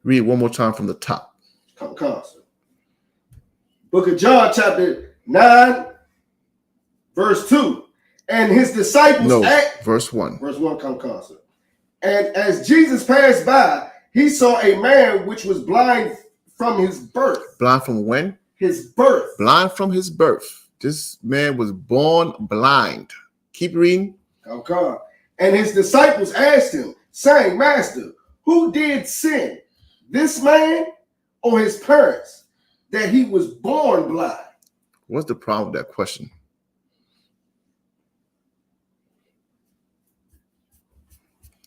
Read one more time from the top. Book of John, chapter 9, verse 2. And his disciples... No, verse 1. Verse 1, come constant. And as Jesus passed by, he saw a man which was blind from his birth. Blind from when? His birth. Blind from his birth. This man was born blind. Keep reading. Okay. And his disciples asked him, saying, Master, who did sin, this man or his parents, that he was born blind? What's the problem with that question?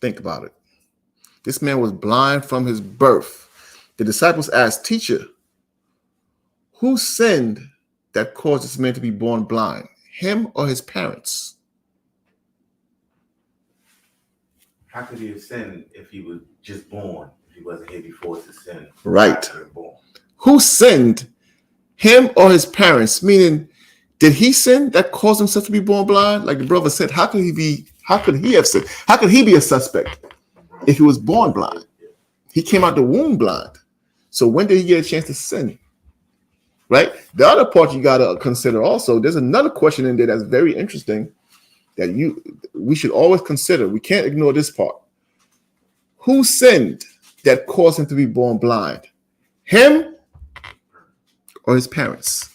Think about it. This man was blind from his birth. The disciples asked, Teacher, who sinned that caused this man to be born blind? Him or his parents? How could he have sinned if he was just born? If he wasn't here before to sin? Right. Who sinned? Him or his parents? Meaning, did he sin that caused himself to be born blind? Like the brother said, how could he have sinned? How could he be a suspect if he was born blind? He came out the womb blind. So when did he get a chance to sin? Right? The other part you got to consider also, there's another question in there that's very interesting. that we should always consider. We can't ignore this part. Who sinned that caused him to be born blind? Him or his parents?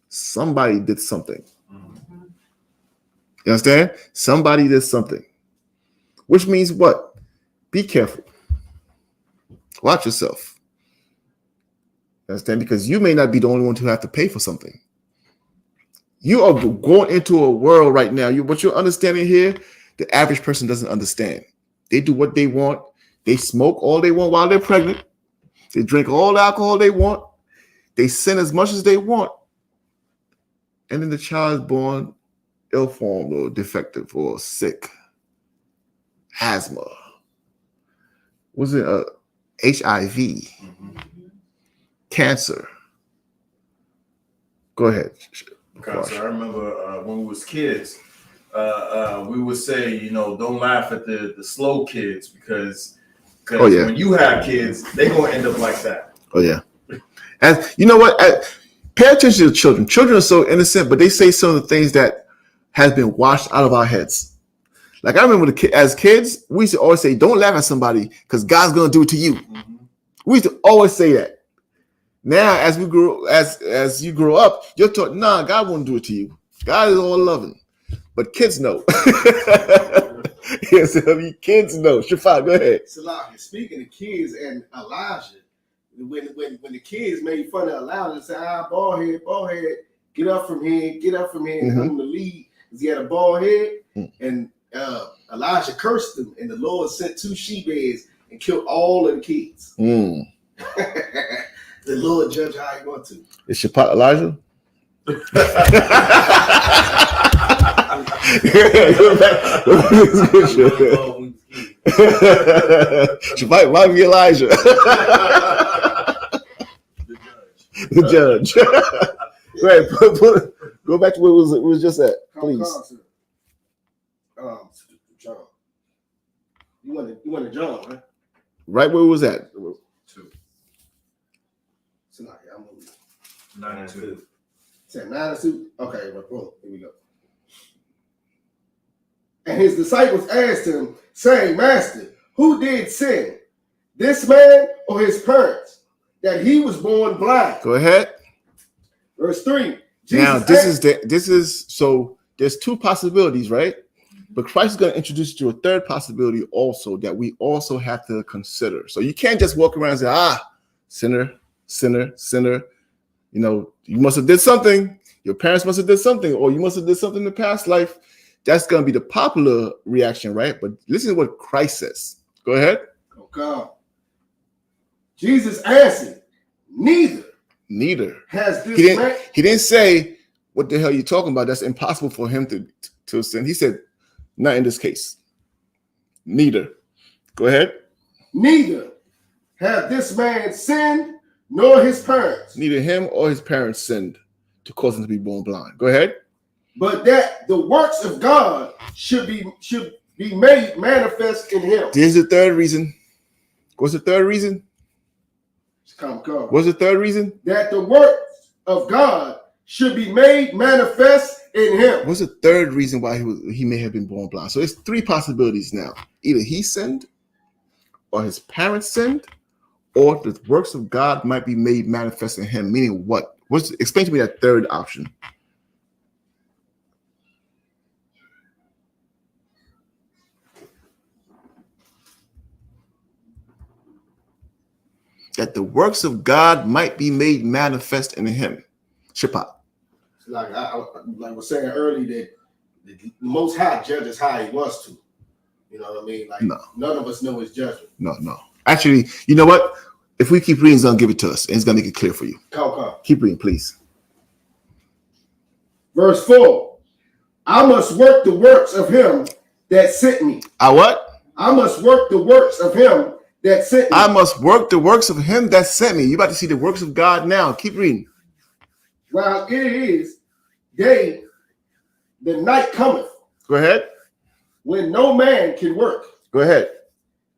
Somebody did something. You understand? Somebody did something. Which means what? Be careful. Watch yourself. You understand? Because you may not be the only one to have to pay for something. You are going into a world right now. What you're understanding here, the average person doesn't understand. They do what they want. They smoke all they want while they're pregnant. They drink all the alcohol they want. They sin as much as they want. And then the child is born ill-formed or defective or sick. Asthma. Was it HIV? Cancer. Go ahead. Okay, so I remember when we was kids, we would say, don't laugh at the slow kids because when you have kids, they're going to end up like that. Oh, yeah. And you know what? Pay attention to children. Children are so innocent, but they say some of the things that has been washed out of our heads. Like I remember as kids, we used to always say, don't laugh at somebody because God's going to do it to you. Mm-hmm. We used to always say that. Now, as we grow, as you grow up, you're taught, nah, God won't do it to you. God is all loving. But kids know. Yes, kids know. Shafat, go ahead. Salah, speaking of kids and Elijah, when the kids made fun of Elijah and said, bald head, get up from here, and come to lead because he had a bald head. And Elijah cursed him, and the Lord sent 2 she-bears and killed all of the kids. The Lord judge how he want to. Is Shafat Elijah? Shafat might be Elijah. The judge. Right, go back to where it was just at, please. John. You wanted John, right? Right where it was at. 2. So now, I'm moving. 92. Said 92? Okay, boom, here we go. And his disciples asked him, saying, Master, who did sin, this man or his parents, that he was born blind? Go ahead. Verse 3. So there's 2 possibilities, right? But Christ is going to introduce you to a third possibility also that we also have to consider. So you can't just walk around and say, sinner. You must have did something. Your parents must have did something, or you must have did something in the past life. That's going to be the popular reaction, right? But listen to what Christ says. Go ahead. Okay. Jesus answered, Neither has this man. He didn't say, what the hell are you talking about? That's impossible for him to sin. He said, not in this case. Neither. Go ahead. Neither have this man sinned, nor his parents. Neither him or his parents sinned to cause him to be born blind. Go ahead. But that the works of God should be made manifest in him. Here's the third reason. What's the third reason? What's the third reason? That the works of God should be made manifest in him. What's the third reason why he may have been born blind? So there's 3 possibilities now. Either he sinned, or his parents sinned, or the works of God might be made manifest in him. Meaning what? Explain to me that third option. That the works of God might be made manifest in him. Shaphat. Like I was saying earlier, that the Most High judges how he wants to. You know what I mean? Like none of us know his judgment. No. Actually, you know what? If we keep reading, it's going to give it to us, and it's going to make it clear for you. Keep reading, please. Verse 4. I must work the works of him that sent me. I what? I must work the works of him that sent me. I must work the works of him that sent me. You're about to see the works of God now. Keep reading. While it is day, the night cometh. Go ahead. When no man can work. Go ahead.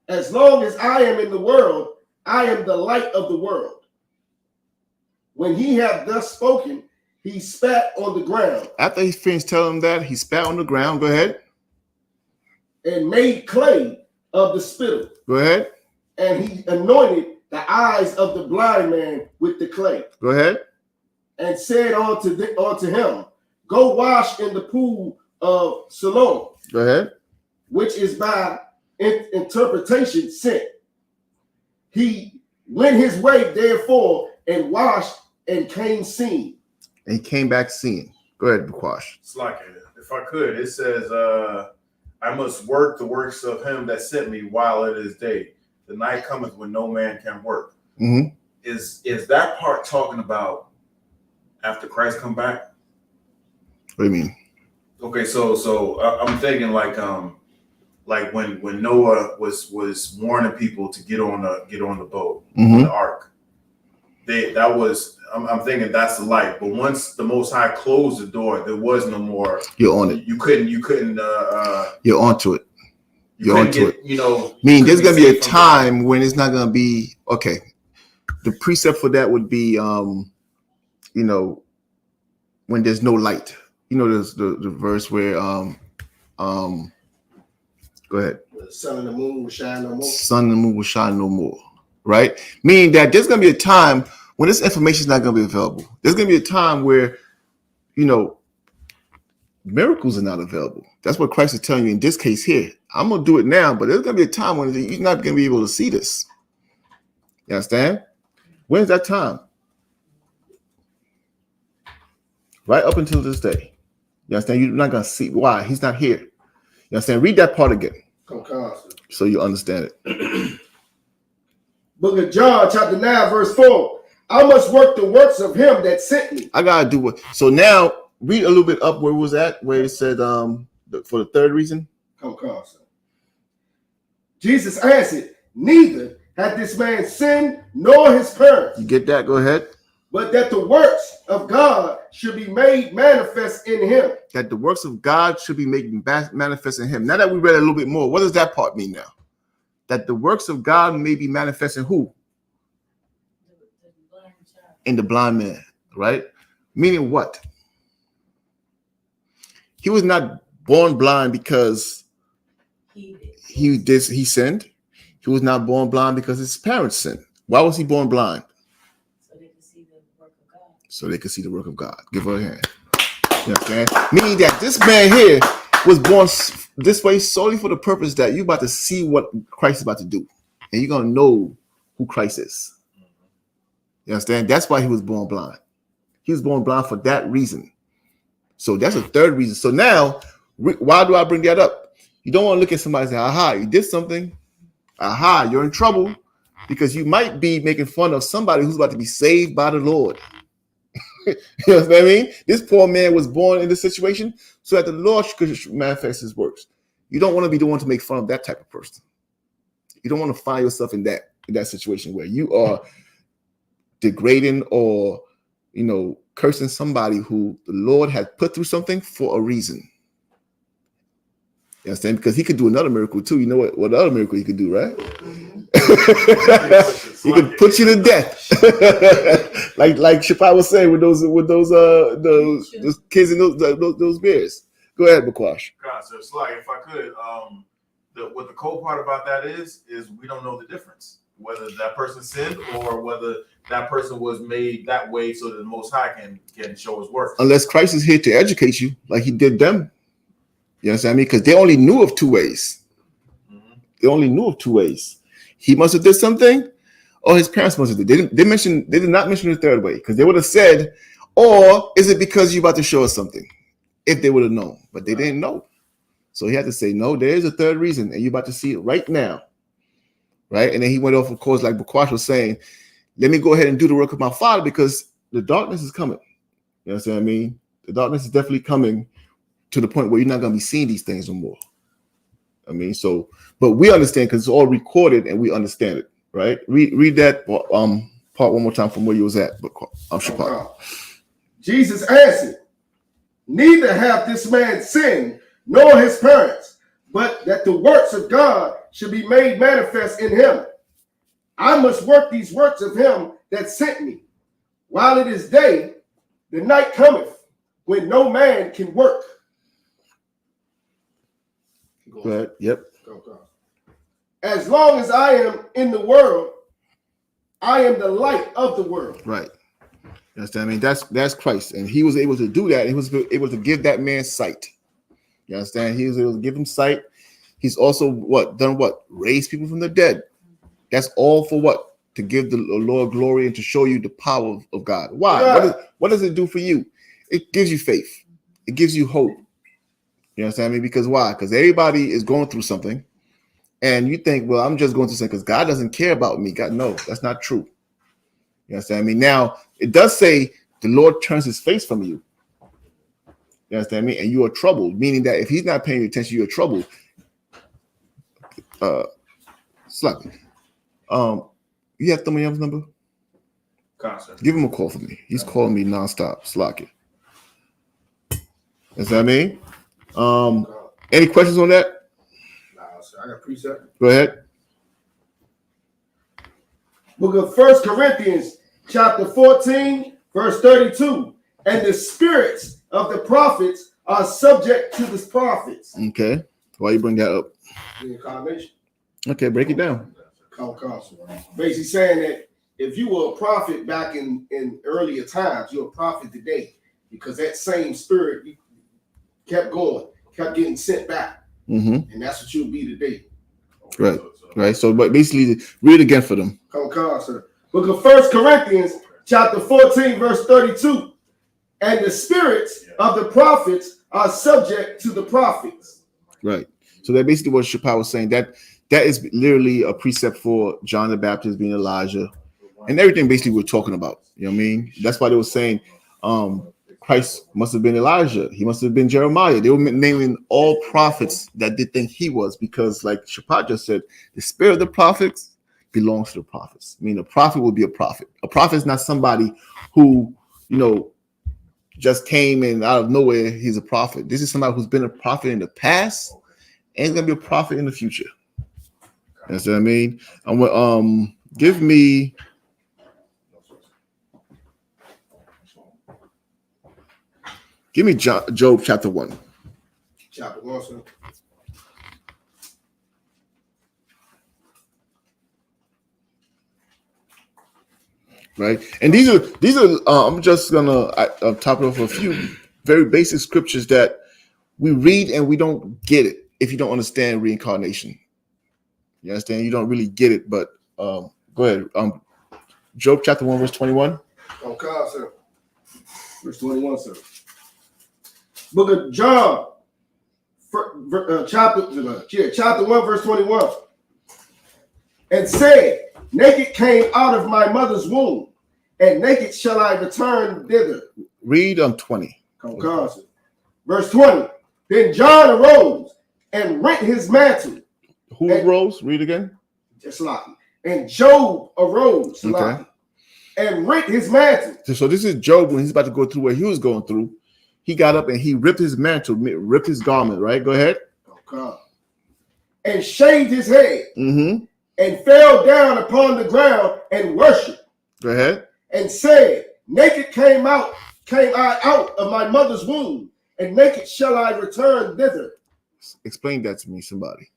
As long as I am in the world, I am the light of the world. When he had thus spoken, he spat on the ground. After he finished telling him that, he spat on the ground. Go ahead. And made clay of the spittle. Go ahead. And he anointed the eyes of the blind man with the clay. Go ahead. And said unto him, go wash in the pool of Siloam. Go ahead. Which is by interpretation sent. He went his way therefore and washed and came seeing. And he came back seeing. Go ahead, Bukwash. It's like, if I could, it says, I must work the works of him that sent me while it is day. The night cometh when no man can work. Mm-hmm. Is that part talking about after Christ come back? What do you mean? Okay, so I'm thinking like when Noah was warning people to get on the boat, Mm-hmm. the ark. I'm thinking that's the light. But once the Most High closed the door, there was no more. You're on it. You couldn't. You're onto it. You're onto it. You know, meaning there's gonna be a time when it's not gonna be okay. The precept for that would be, you know, when there's no light. You know, there's the verse where, go ahead. The sun and the moon will shine no more. Sun and the moon will shine no more. Right? Meaning that there's gonna be a time when this information is not gonna be available. There's gonna be a time where, you know, miracles are not available. That's what Christ is telling you in this case here. I'm gonna do it now, but there's gonna be a time when you're not gonna be able to see this. You understand? When's that time? Right up until this day. You understand? You're not gonna see why he's not here. You understand? Read that part again, so you understand it. Book of John, chapter 9, verse 4. I must work the works of him that sent me. I gotta do what. So now read a little bit up where it was at, where it said for the third reason. Jesus answered, neither had this man sinned nor his parents. You get that? Go ahead. But that the works of God should be made manifest in him. That the works of God should be made manifest in him. Now that we read a little bit more, what does that part mean now? That the works of God may be manifest in who? In the blind man, right? Meaning what? He was not born blind because he sinned. He was not born blind because his parents sinned. Why was he born blind? So they could see the work of God. Give her a hand. You understand? Meaning that this man here was born this way solely for the purpose that you're about to see what Christ is about to do. And you're going to know who Christ is. You understand? That's why he was born blind. He was born blind for that reason. So that's a third reason. So now, why do I bring that up? You don't want to look at somebody and say, aha, you did something. Aha, you're in trouble. Because you might be making fun of somebody who's about to be saved by the Lord. You know what I mean? This poor man was born in this situation so that the Lord could manifest his works. You don't want to be the one to make fun of that type of person. You don't want to find yourself in that situation where you are degrading or, you know, cursing somebody who the Lord had put through something for a reason. You understand? Because he could do another miracle too. You know what other miracle he could do, right? He could put you to death. like Shapai was saying with those kids in those bears. Go ahead, Bakwash. So it's like, if I could, what the cool part about that is we don't know the difference, whether that person sinned or whether that person was made that way so that the Most High can show his work. Unless Christ is here to educate you, like he did them. You understand me? Because they only knew of two ways. Mm-hmm. They only knew of two ways. He must have did something, or his parents must have did. They did not mention the third way, because they would have said, or is it because you're about to show us something? If they would have known, but they didn't know. So he had to say, no, there is a third reason, and you're about to see it right now. Right? And then he went off, of course, like Bakwash was saying, let me go ahead and do the work of my Father, because the darkness is coming. You know what I mean? The darkness is definitely coming to the point where you're not going to be seeing these things no more. I mean, so, but we understand because it's all recorded and we understand it, right? Read that part one more time from where you was at. But Jesus answered, neither hath this man sinned nor his parents, but that the works of God should be made manifest in him. I must work these works of him that sent me while it is day. The night cometh when no man can work. Go ahead. Yep. As long as I am in the world, I am the light of the world. Right. You understand? I mean, that's Christ, and he was able to do that. He was able to give that man sight. You understand? He was able to give him sight. He's also done what? Raised people from the dead. That's all for what? To give the Lord glory and to show you the power of God. Why? Right. What does it do for you? It gives you faith. It gives you hope. You understand me? Because why? Because everybody is going through something, and you think, well, I'm just going through something because God doesn't care about me. God, no, that's not true. You understand me? Now, it does say the Lord turns his face from you. You understand me? And you are troubled, meaning that if he's not paying attention, you're troubled. Slappy. You have Thumbs number? Concert. Give him a call for me. He's calling me nonstop. Slacky. You know what I mean? Any questions on that? Nah, sir, I got precept. Go ahead. Book of 1 Corinthians, chapter 14, verse 32. And the spirits of the prophets are subject to the prophets. Okay. Why you bring that up? The incarnation. Okay, break it down. Basically saying that if you were a prophet back in earlier times, you're a prophet today because that same spirit kept going, kept getting sent back. Mm-hmm. And that's what you'll be today. Right. Right. So, but basically, read again for them. Sir. Book of 1 Corinthians, chapter 14, verse 32. And the spirits of the prophets are subject to the prophets. Right. So that basically what Shapar was saying. That is literally a precept for John the Baptist being Elijah and everything basically we're talking about. You know what I mean? That's why they were saying Christ must have been Elijah. He must have been Jeremiah. They were naming all prophets that they think he was because, like Shapar just said, the spirit of the prophets belongs to the prophets. I mean, a prophet will be a prophet. A prophet is not somebody who, just came in out of nowhere. He's a prophet. This is somebody who's been a prophet in the past and he's going to be a prophet in the future. That's what I mean. Give me Job chapter 1. Chapter 1, sir. Right, and these are. I'm just gonna top it off a few very basic scriptures that we read and we don't get it if you don't understand reincarnation. You understand? You don't really get it, but go ahead. Job chapter 1, verse 21. Okay, sir. Verse 21, sir. Book of John, chapter 1, verse 21. And said, naked came out of my mother's womb, and naked shall I return thither. Read 20. Okay, sir. Verse 20. Then John arose and rent his mantle. Who arose? Read again. Just like it. And Job arose, okay, and rent his mantle. So this is Job when he's about to go through what he was going through. He got up and he ripped his mantle, ripped his garment, right? Go ahead. Okay. And shaved his head. Mm-hmm. And fell down upon the ground and worshiped. Go ahead. And said, naked came I out of my mother's womb, and naked shall I return thither. Explain that to me, somebody.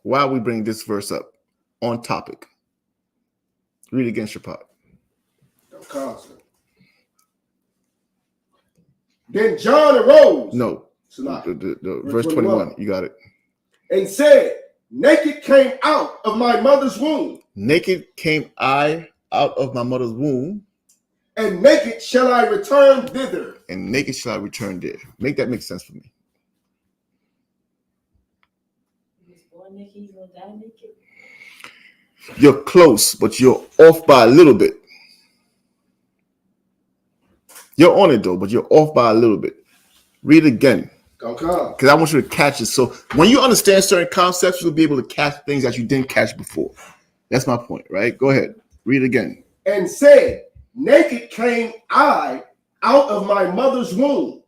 Why we bring this verse up on topic? Read again, Shapar. Then John arose. No, the verse 21. You got it. And said, naked came out of my mother's womb. Naked came I out of my mother's womb. And naked shall I return thither. And naked shall I return there. Make that make sense for me. You're close, but you're off by a little bit. You're on it though, but you're off by a little bit. Read again. Because I want you to catch it. So when you understand certain concepts, you'll be able to catch things that you didn't catch before. That's my point, right? Go ahead. Read again. And said, naked came I out of my mother's womb,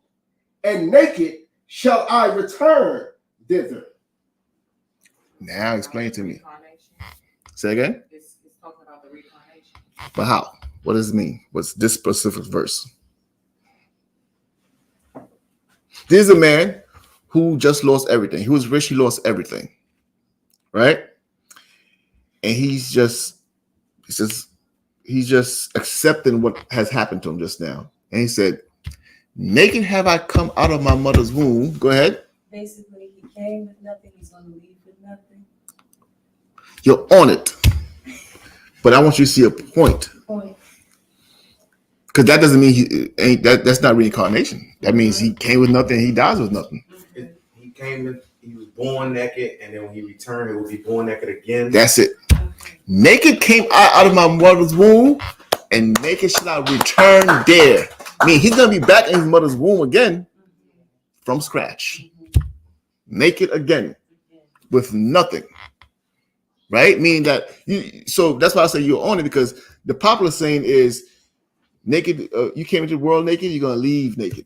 and naked shall I return thither. Now explain to me. Say again? It's talking about the reincarnation. But how? What does it mean? What's this specific verse? There's a man who just lost everything. He was rich, he lost everything. Right? And he's just accepting what has happened to him just now. And he said, naked have I come out of my mother's womb. Go ahead. Basically, he came with nothing, he's going to leave with nothing. You're on it. But I want you to see a point. Because that doesn't mean he ain't that's not reincarnation. That means he came with nothing, he dies with nothing. He was born naked, and then when he returned, he would be born naked again. That's it. Naked came out of my mother's womb, and naked shall I return there. I mean, he's gonna be back in his mother's womb again from scratch. Naked again with nothing. Right? Meaning that so that's why I say you're on it, because the popular saying is naked, you came into the world naked, you're gonna leave naked.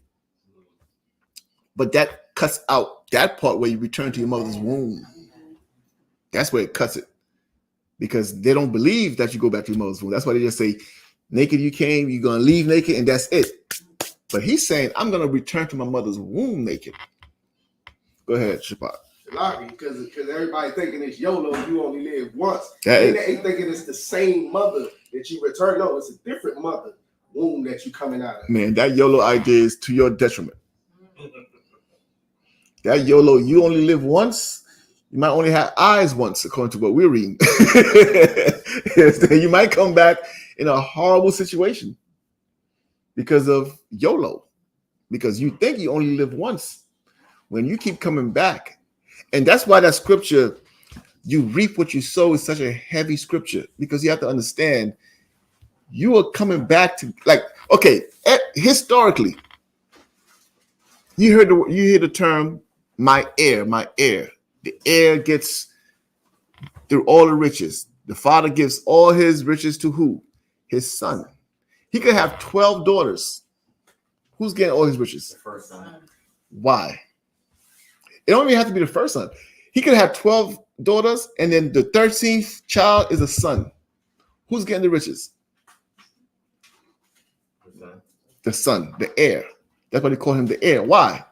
But that cuts out that part where you return to your mother's womb. That's where it cuts it. Because they don't believe that you go back to your mother's womb. That's why they just say, naked you came, you're going to leave naked, and that's it. But he's saying, I'm going to return to my mother's womb naked. Go ahead, Shapat. Because everybody thinking it's YOLO, you only live once. They ain't thinking it's the same mother that you return. No, it's a different mother womb that you coming out of. Man, that YOLO idea is to your detriment. That YOLO, you only live once. You might only have eyes once, according to what we're reading. You might come back in a horrible situation because of YOLO, because you think you only live once when you keep coming back. And that's why that scripture, you reap what you sow, is such a heavy scripture, because you have to understand you are coming back to, like, okay, historically, you hear the term my heir, my heir. The heir gets through all the riches. The father gives all his riches to who? His son. He could have 12 daughters. Who's getting all his riches? The first son. Why? It don't even have to be the first son. He could have 12 daughters, and then the 13th child is a son. Who's getting the riches? The son, the heir. That's why they call him the heir. Why?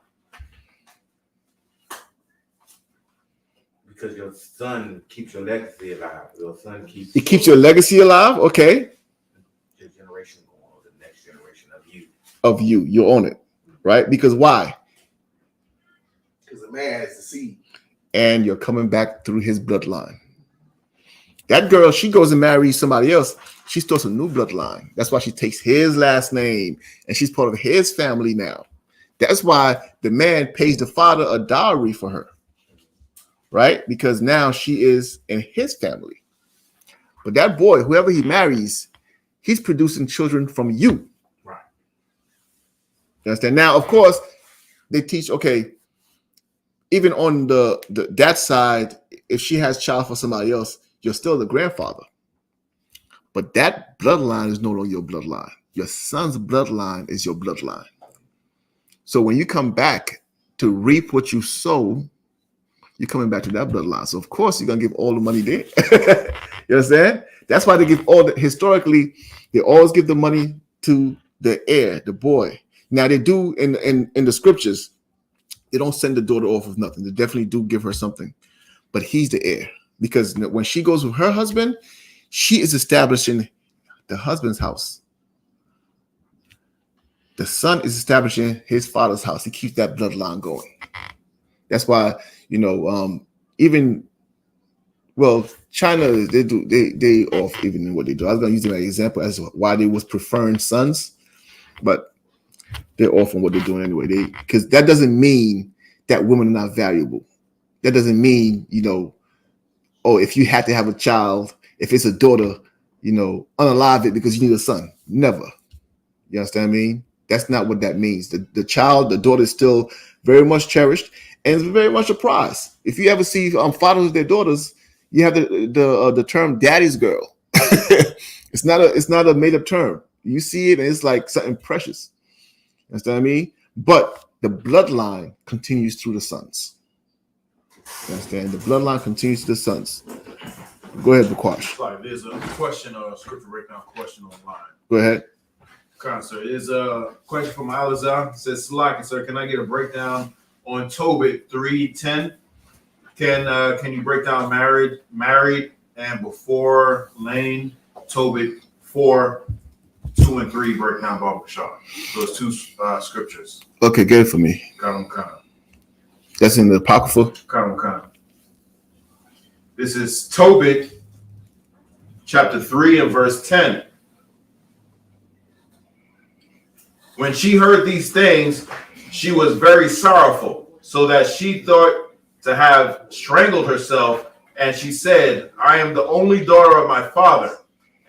Because your son keeps your legacy alive. Your son keeps. It keeps your legacy alive. Okay. Your generation going on, the next generation of you. Of you, you own it, right? Because why? Because the man has the seed, and you're coming back through his bloodline. That girl, she goes and marries somebody else. She starts a new bloodline. That's why she takes his last name, and she's part of his family now. That's why the man pays the father a dowry for her. Right? Because now she is in his family. But that boy, whoever he marries, he's producing children from you. Right. You understand? Now, of course, they teach, okay, even on that side, if she has child for somebody else, you're still the grandfather. But that bloodline is no longer your bloodline. Your son's bloodline is your bloodline. So when you come back to reap what you sow, you're coming back to that bloodline. So of course you're gonna give all the money there. You understand? That's why they give historically, they always give the money to the heir, the boy. Now they do in the scriptures, they don't send the daughter off with nothing. They definitely do give her something, but he's the heir, because when she goes with her husband, she is establishing the husband's house. The son is establishing his father's house. He keeps that bloodline going. That's why, even, well, China, they off even in what they do. I was going to use them as an example as why they was preferring sons, but they're off on what they're doing anyway. Because that doesn't mean that women are not valuable. That doesn't mean, if you had to have a child, if it's a daughter, unalive it because you need a son. Never. You understand what I mean? That's not what that means. The child, the daughter is still very much cherished, and it's very much a prize. If you ever see fathers with their daughters, you have the term "daddy's girl." It's not a made up term. You see it, and it's like something precious. You understand what I mean? But the bloodline continues through the sons. You understand? The bloodline continues to the sons. Go ahead, Bakwash. Like, there's a question, scripture breakdown question online. Go ahead. Sir, there's a question from Alizar. It says, Salaki, sir, can I get a breakdown on Tobit 3:10? Can you break down married, and before Lane, Tobit 4:2 and 3 break down Baba Bashar. Those two scriptures. Okay, get it for me. Kana. That's in the Apocrypha. Kana. This is Tobit chapter 3 and verse 10. When she heard these things, she was very sorrowful, so that she thought to have strangled herself, and she said, I am the only daughter of my father,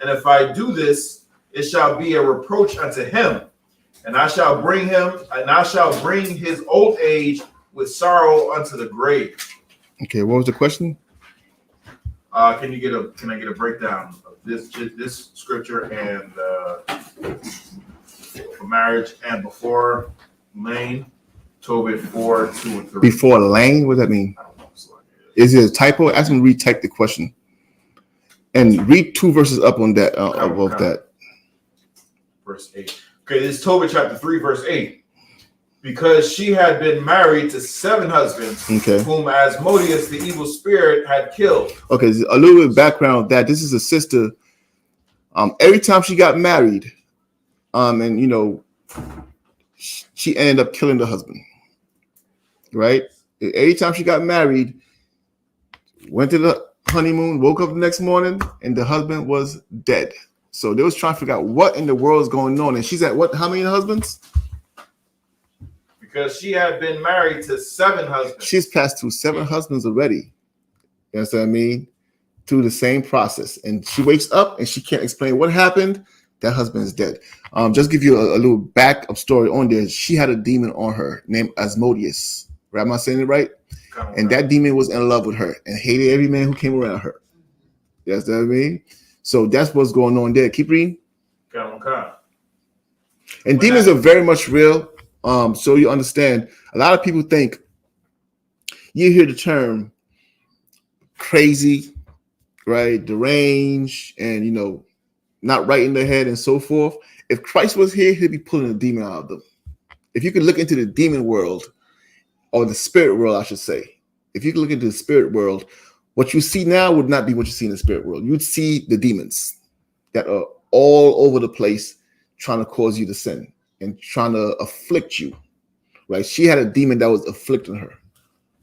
and if I do this, it shall be a reproach unto him, and I shall bring his old age with sorrow unto the grave. Okay, what was the question? Can I get a breakdown of this scripture and for marriage and before Lane, Tobit 4:2 and 3. Before Lane, what does that mean? I don't know. Is it a typo? Ask him to retype the question and read 2 verses up on that above that. Verse 8. Okay, this is Tobit chapter 3, verse 8. Because she had been married to 7 husbands, whom Asmodeus, the evil spirit, had killed. Okay, a little bit of background that this is a sister. Every time she got married, and you know, she ended up killing the husband. Right? Every time she got married, went to the honeymoon, woke up the next morning, and the husband was dead. So they was trying to figure out what in the world is going on. And she's at what? How many husbands? Because she had been married to 7 husbands. She's passed through 7 husbands already. You know what I mean? Through the same process. And she wakes up and she can't explain what happened. That husband is dead. Just give you a little backup story on there. She had a demon on her named Asmodeus. Right? Am I saying it right? And that demon was in love with her and hated every man who came around her. You know what I mean? So that's what's going on there. Keep reading. And demons are very much real. So you understand, a lot of people think, you hear the term crazy, right? Deranged, and, you know, not right in the head and so forth. If Christ was here, he'd be pulling a demon out of them. If you could look into the demon world, or the spirit world, I should say. If you could look into the spirit world, what you see now would not be what you see in the spirit world. You'd see the demons that are all over the place trying to cause you to sin and trying to afflict you. Right? She had a demon that was afflicting her.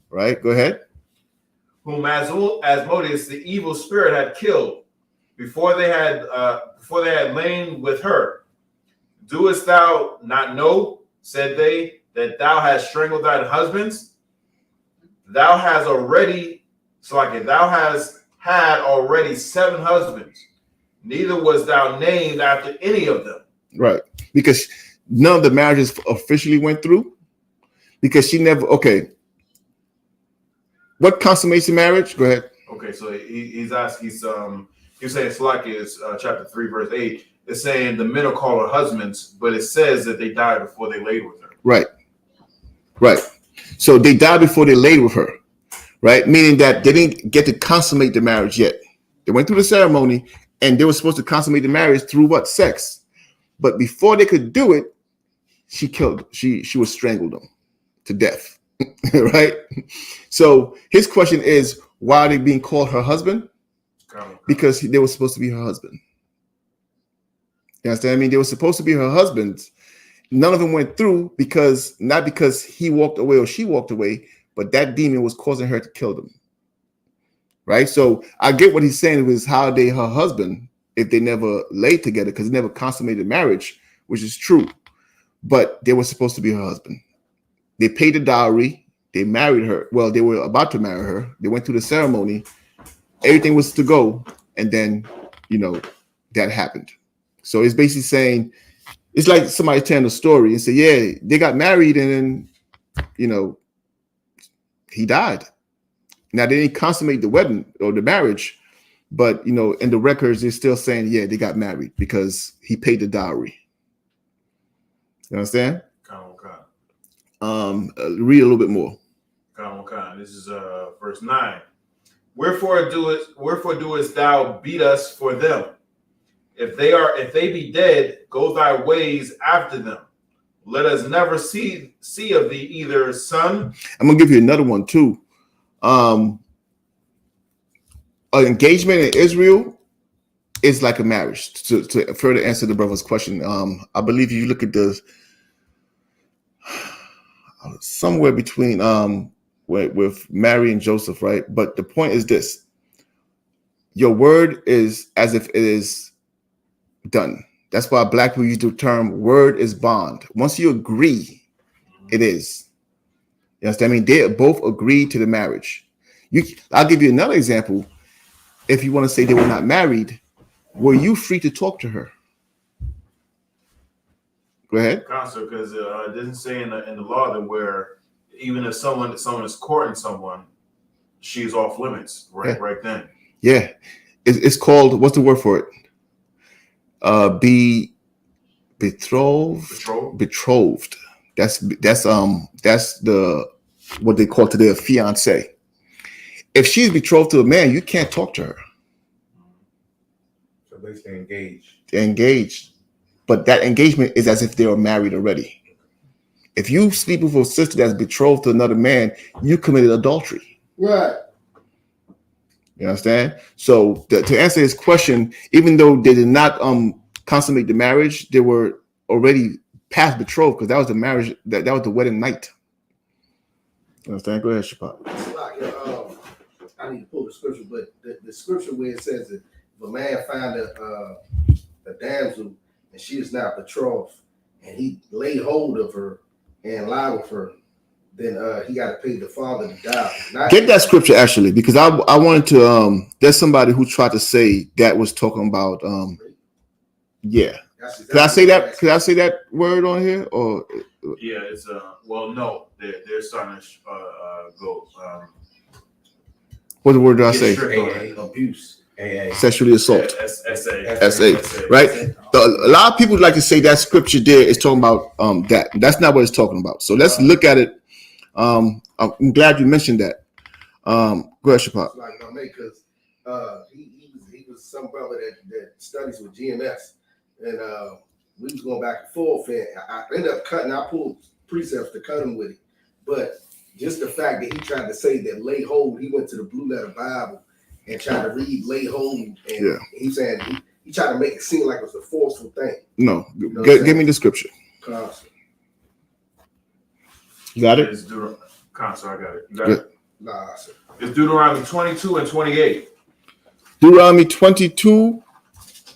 Right? Go ahead. Whom Asmodeus, the evil spirit, had killed before they had lain with her. Doest thou not know, said they, that thou hast strangled thine husbands? Thou hast had already 7 husbands. Neither was thou named after any of them. Right. Because none of the marriages officially went through. Because she never, what consummates the marriage? Go ahead. Okay, so he's asking, he's saying Salaki is chapter 3, verse 8. It's saying the men are called her husbands, but it says that they died before they laid with her. Right. Right. So they died before they laid with her. Right. Meaning that they didn't get to consummate the marriage yet. They went through the ceremony and they were supposed to consummate the marriage through what? Sex. But before they could do it, she was strangled them to death. Right. So his question is, why are they being called her husband? Because they were supposed to be her husband. You understand? I mean, they were supposed to be her husbands. None of them went through not because he walked away or she walked away, but that demon was causing her to kill them. Right? So I get what he's saying was how they her husband if they never laid together, because they never consummated marriage, which is true. But they were supposed to be her husband. They paid the dowry. They married her. Well, they were about to marry her. They went through the ceremony. Everything was to go. And then, that happened. So it's basically saying, it's like somebody telling a story and say, yeah, they got married and then, he died. Now, they didn't consummate the wedding or the marriage, but, in the records, they're still saying, yeah, they got married because he paid the dowry. You understand? Read a little bit more. This is verse 9. Wherefore doest thou beat us for them? If they be dead, go thy ways after them. Let us never see of thee either son. I'm gonna give you another one too. An engagement in Israel is like a marriage. To further answer the brother's question, I believe if you look at the somewhere between with Mary and Joseph, right? But the point is this: your word is as if it is done. That's why black people use the term "word is bond." Once you agree, it is. You understand? I mean, they both agreed to the marriage. I'll give you another example. If you want to say they were not married, were you free to talk to her? Go ahead. Counselor, because it doesn't say in the law that where even if someone is courting someone, she's off limits right then. Yeah, it's called, what's the word for it? Be betrothed. That's the what they call today a fiance. If she's betrothed to a man, you can't talk to her. So basically engaged. They're engaged, but that engagement is as if they were married already. If you sleep with a sister that's betrothed to another man, you committed adultery. Right. You understand? So to answer his question, even though they did not consummate the marriage, they were already past betrothed because that was the marriage, that was the wedding night. You understand? Go ahead, Shapat. I need to pull the scripture, but the scripture where it says that if a man find a damsel and she is not betrothed and he lay hold of her and lie with her, then he got to pay the father the dowry. Get that scripture actually, because I wanted to. There's somebody who tried to say that was talking about. Yeah. Could I say that? Could I say that word on here? Or yeah, it's well, no, they're starting to go. What word did I say? Abuse. Sexually assault. SA. Right? A lot of people like to say that scripture there is talking about that. That's not what it's talking about. So let's look at it. I'm glad you mentioned that. Go ahead, Shapat. Like because he was some brother that studies with GMS, and we was going back and forth, and I ended up cutting. I pulled precepts to cut him with it, but just the fact that he tried to say that lay hold, he went to the Blue Letter Bible and tried to read lay hold, and he said he tried to make it seem like it was a forceful thing. No, give me the scripture. Constant. You got it? It's Constant, I got it. You got it? Nah, sir. It's Deuteronomy 22 and 28. Deuteronomy 22.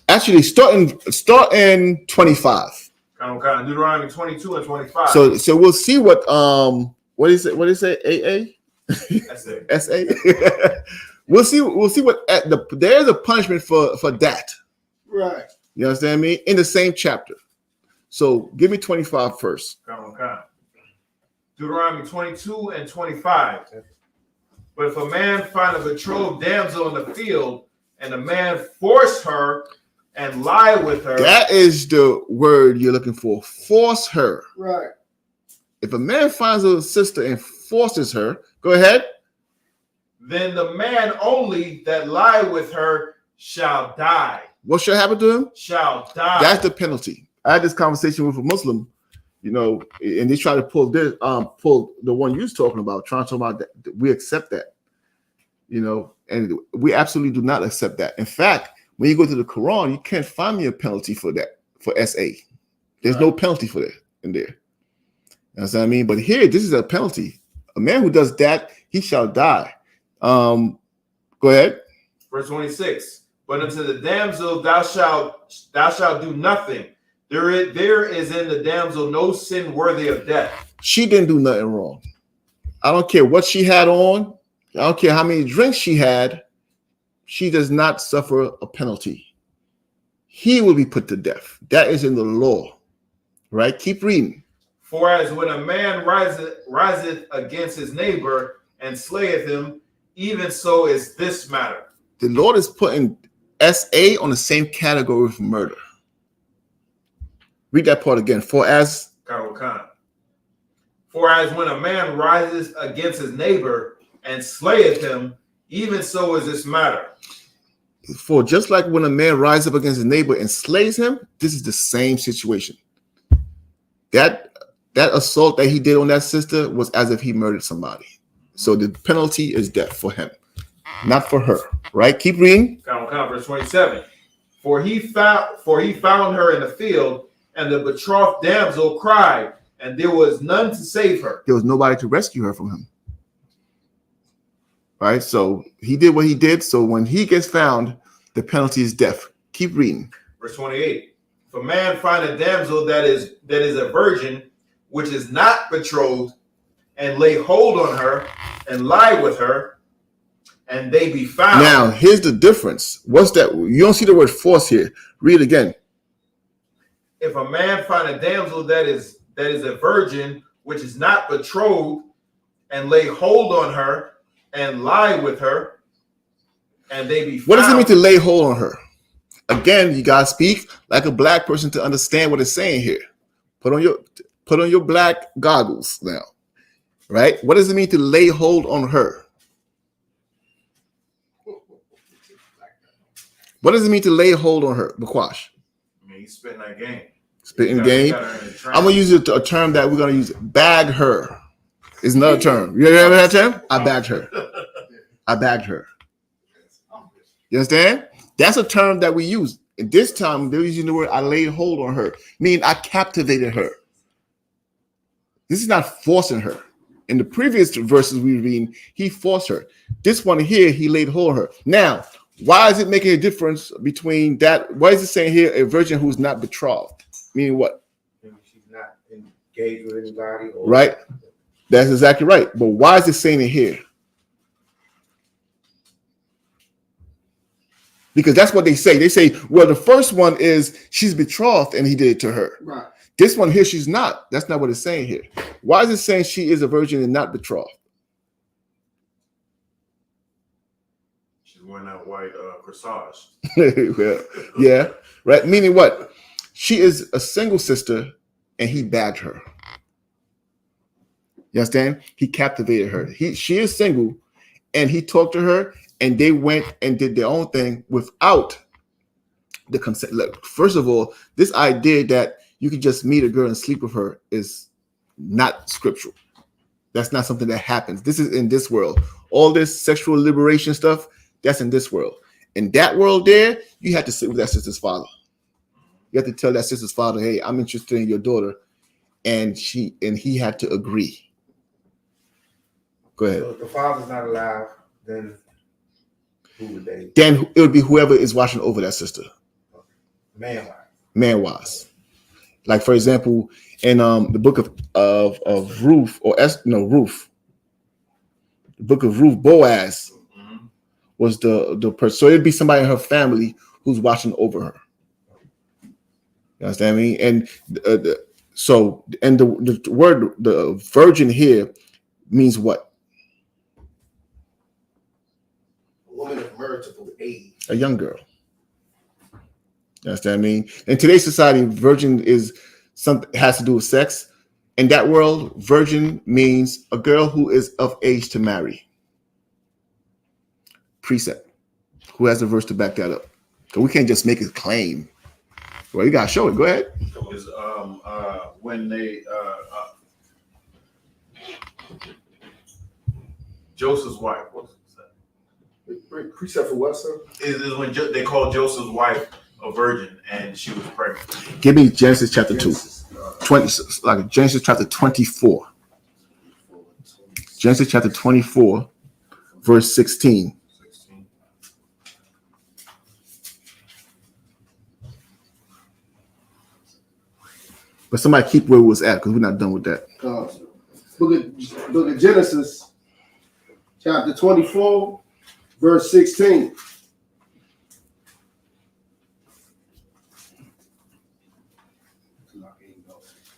Actually, start in 25. Deuteronomy 22 and 25. So we'll see what is it? What is it? AA? SA. We'll see what there's a punishment for that. Right. You understand me? In the same chapter. So give me 25 first. Deuteronomy 22 and 25. But if a man find a betrothed damsel in the field, and a man force her and lie with her. That is the word you're looking for. Force her. Right. If a man finds a sister and forces her, go ahead. Then the man only that lie with her shall die. What shall happen to him? Shall die. That's the penalty. I had this conversation with a Muslim, and they try to pull the one you was talking about, trying to talk about that. We accept that, and we absolutely do not accept that. In fact, when you go to the Quran, you can't find me a penalty for that, for SA. There's no penalty for that in there. That's what I mean. But here, this is a penalty. A man who does that, he shall die. Go ahead. Verse 26. But unto the damsel thou shalt do nothing. There is in the damsel no sin worthy of death. She didn't do nothing wrong. I don't care what she had on. I don't care how many drinks she had. She does not suffer a penalty. He will be put to death. That is in the law. Right? Keep reading. For as when a man riseth against his neighbor and slayeth him, even so is this matter. The Lord is putting SA on the same category with murder. Read that part again. For as when a man rises against his neighbor and slayeth him, Even so is this matter. For just like when a man rises up against his neighbor and slays him, this is the same situation. That assault that he did on that sister was as if he murdered somebody. So the penalty is death for him, not for her. Right? Keep reading. Verse 27. For he found her in the field, and the betrothed damsel cried, and there was none to save her. There was nobody to rescue her from him. Right? So he did what he did. So when he gets found, the penalty is death. Keep reading. Verse 28. If a man find a damsel that is a virgin, which is not betrothed, and lay hold on her, and lie with her, and they be found. Now, here's the difference. What's that? You don't see the word force here. Read again. If a man find a damsel that is a virgin, which is not betrothed, and lay hold on her, and lie with her, and they be found. What does it mean to lay hold on her? Again, you gotta speak like a black person to understand what it's saying here. Put on your black goggles now. Right? What does it mean to lay hold on her? What does it mean to lay hold on her, Bakwash? I mean, he's spitting that game. Spitting game. I'm gonna use a term that we're gonna use. Bag her is another term. You ever heard that term? I bagged her. I bagged her. You understand? That's a term that we use. And this time they're using the word I laid hold on her, meaning I captivated her. This is not forcing her. In the previous verses we read, he forced her. This one here, he laid hold on her. Now, why is it making a difference between that? Why is it saying here a virgin who's not betrothed? Meaning what? She's not engaged with anybody. Or right? That's exactly right. But why is it saying it here? Because that's what they say. They say, well, the first one is she's betrothed and he did it to her. Right. This one here, she's not. That's not what it's saying here. Why is it saying she is a virgin and not betrothed? She's wearing that white corsage. Well, yeah, right. Meaning what? She is a single sister and he bagged her. You understand? He captivated her. She is single and he talked to her and they went and did their own thing without the consent. Look, first of all, this idea that you could just meet a girl and sleep with her is not scriptural. That's not something that happens. This is in this world. All this sexual liberation stuff, that's in this world. In that world there, you had to sit with that sister's father. You have to tell that sister's father, hey, I'm interested in your daughter. And he had to agree. Go ahead. So if the father's not alive, then who would they? Then it would be whoever is watching over that sister. Man-wise. Man-wise. Like, for example, in the book of Ruth, Ruth. The book of Ruth, Boaz was the person. So it'd be somebody in her family who's watching over her. You understand what I mean? And the word, the virgin here means what? A woman of marriageable age. A young girl. You understand what I mean? In today's society, virgin has to do with sex. In that world, virgin means a girl who is of age to marry. Precept. Who has a verse to back that up? So we can't just make a claim. Well, you gotta show it. Go ahead. Is when they Joseph's wife. What's that? Precept for what, sir? Is when they called Joseph's wife a virgin and she was pregnant. Give me Genesis chapter 2. 20, like Genesis chapter 24. Genesis chapter 24, verse 16. But somebody keep where it was at because we're not done with that. Book of Genesis, chapter 24, verse 16.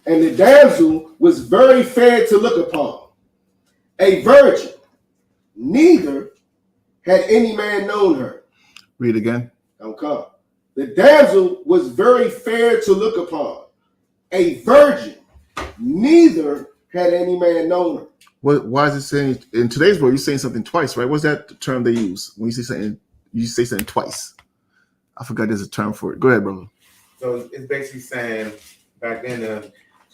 And the damsel was very fair to look upon, a virgin, neither had any man known her. Read again. Okay. The damsel was very fair to look upon, a virgin, neither had any man known her. Why is it saying in today's world? You're saying something twice, right? What's that term they use when you say something? You say something twice. I forgot there's a term for it. Go ahead, brother. So it's basically saying back then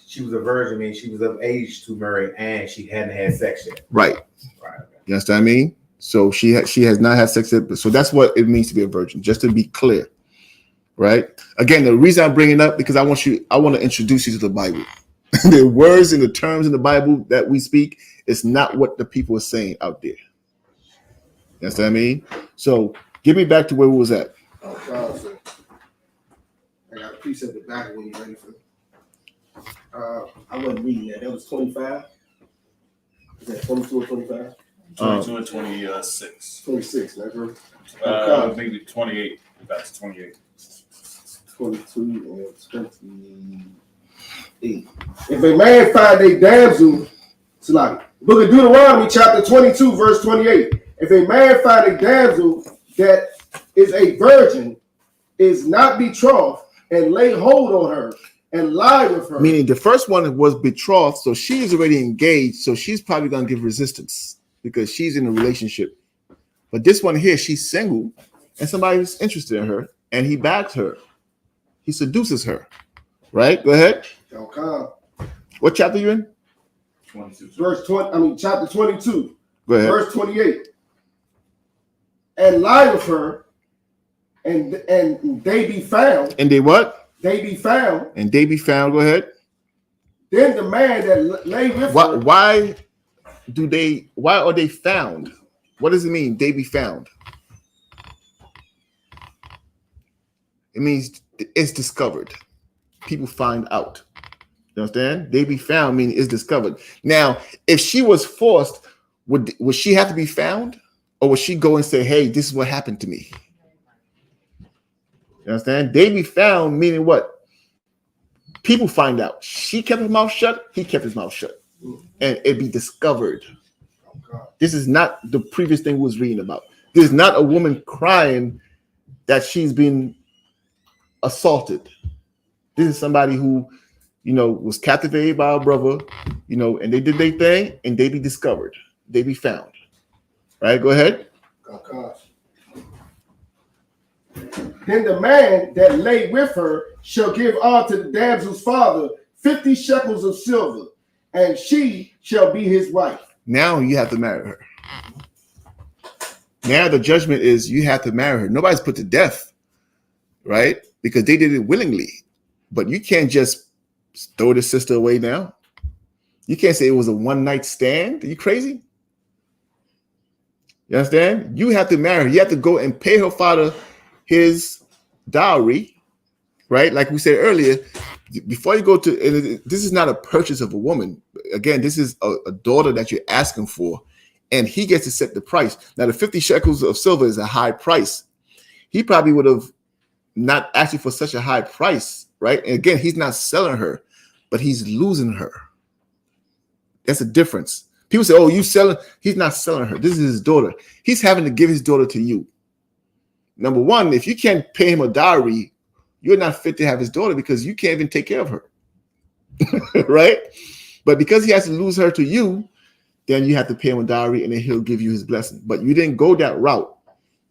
she was a virgin, meaning she was of age to marry, and she hadn't had sex yet. Right. Right. You understand what I mean? So she has not had sex yet. So that's what it means to be a virgin. Just to be clear, right? Again, the reason I'm bringing it up because I want to introduce you to the Bible. The words and the terms in the Bible that we speak is not what the people are saying out there. You understand what I mean? So get me back to where we was at. Oh, God, sir. I got a precept at the back when you're ready for it. I wasn't reading that. That was 25. Is that 22 or 25? 22 and 26. 26, right? Maybe 28. That's 28. 22 and 28. If a man find a damsel, it's like Book of Deuteronomy, chapter 22, verse 28. If a man find a damsel that is a virgin, is not betrothed, and lay hold on her and lie with her. Meaning the first one was betrothed, so she is already engaged, so she's probably going to give resistance because she's in a relationship. But this one here, she's single, and somebody's interested in her, and he bags her. He seduces her. Right? Go ahead. Okay. What chapter you in? 22. Chapter 22. Go ahead. Verse 28. And lie with her, and they be found. And they what? They be found. And they be found. Go ahead. Then the man that lay with her. Why are they found? What does it mean? They be found. It means it's discovered. People find out. You understand? They be found meaning it's discovered. Now, if she was forced, would she have to be found? Or would she go and say, hey, this is what happened to me? You understand? They be found meaning what? People find out. She kept her mouth shut. He kept his mouth shut. And it be discovered. This is not the previous thing we was reading about. This is not a woman crying that she's been assaulted. This is somebody who, was captivated by a brother, and they did their thing, and they be discovered. They be found. Right? Go ahead. Then the man that lay with her shall give unto the damsel's father 50 shekels of silver, and she shall be his wife. Now you have to marry her. Now the judgment is you have to marry her. Nobody's put to death, right? Because they did it willingly. But you can't just throw the sister away now. You can't say it was a one-night stand. Are you crazy? You understand? You have to marry her. You have to go and pay her father his dowry, right? Like we said earlier, before you go to, this is not a purchase of a woman. Again, this is a daughter that you're asking for, and he gets to set the price. Now, the 50 shekels of silver is a high price. He probably would have not asked you for such a high price, right? And again, he's not selling her, but he's losing her. That's a difference. People say, oh, you selling? He's not selling her. This is his daughter. He's having to give his daughter to you. Number one, if you can't pay him a dowry, you're not fit to have his daughter because you can't even take care of her. Right? But because he has to lose her to you, then you have to pay him a dowry and then he'll give you his blessing. But you didn't go that route.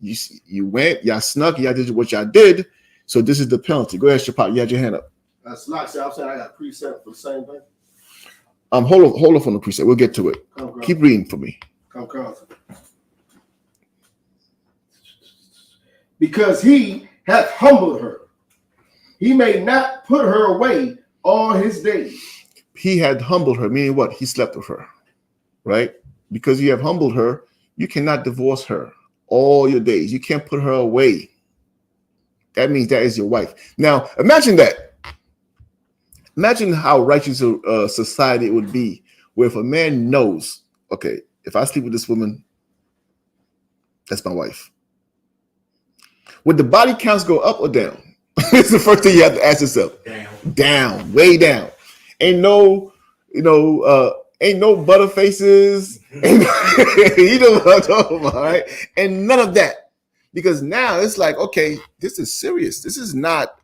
You went, y'all snuck, y'all did what y'all did. So this is the penalty. Go ahead, Shapat. You had your hand up. That's like I'm saying I got a precept for the same thing. Hold off on the precept. We'll get to it. Keep reading for me. Because he hath humbled her, he may not put her away all his days. He had humbled her, meaning what? He slept with her, right? Because you have humbled her, you cannot divorce her all your days. You can't put her away. That means that is your wife. Now, imagine that. Imagine how righteous a society it would be where if a man knows, okay, if I sleep with this woman, that's my wife. Would the body counts go up or down? It's the first thing you have to ask yourself. Down, way down. Ain't no butter faces. You know what I'm talking about, right? And none of that. Because now it's like, okay, this is serious. This is not,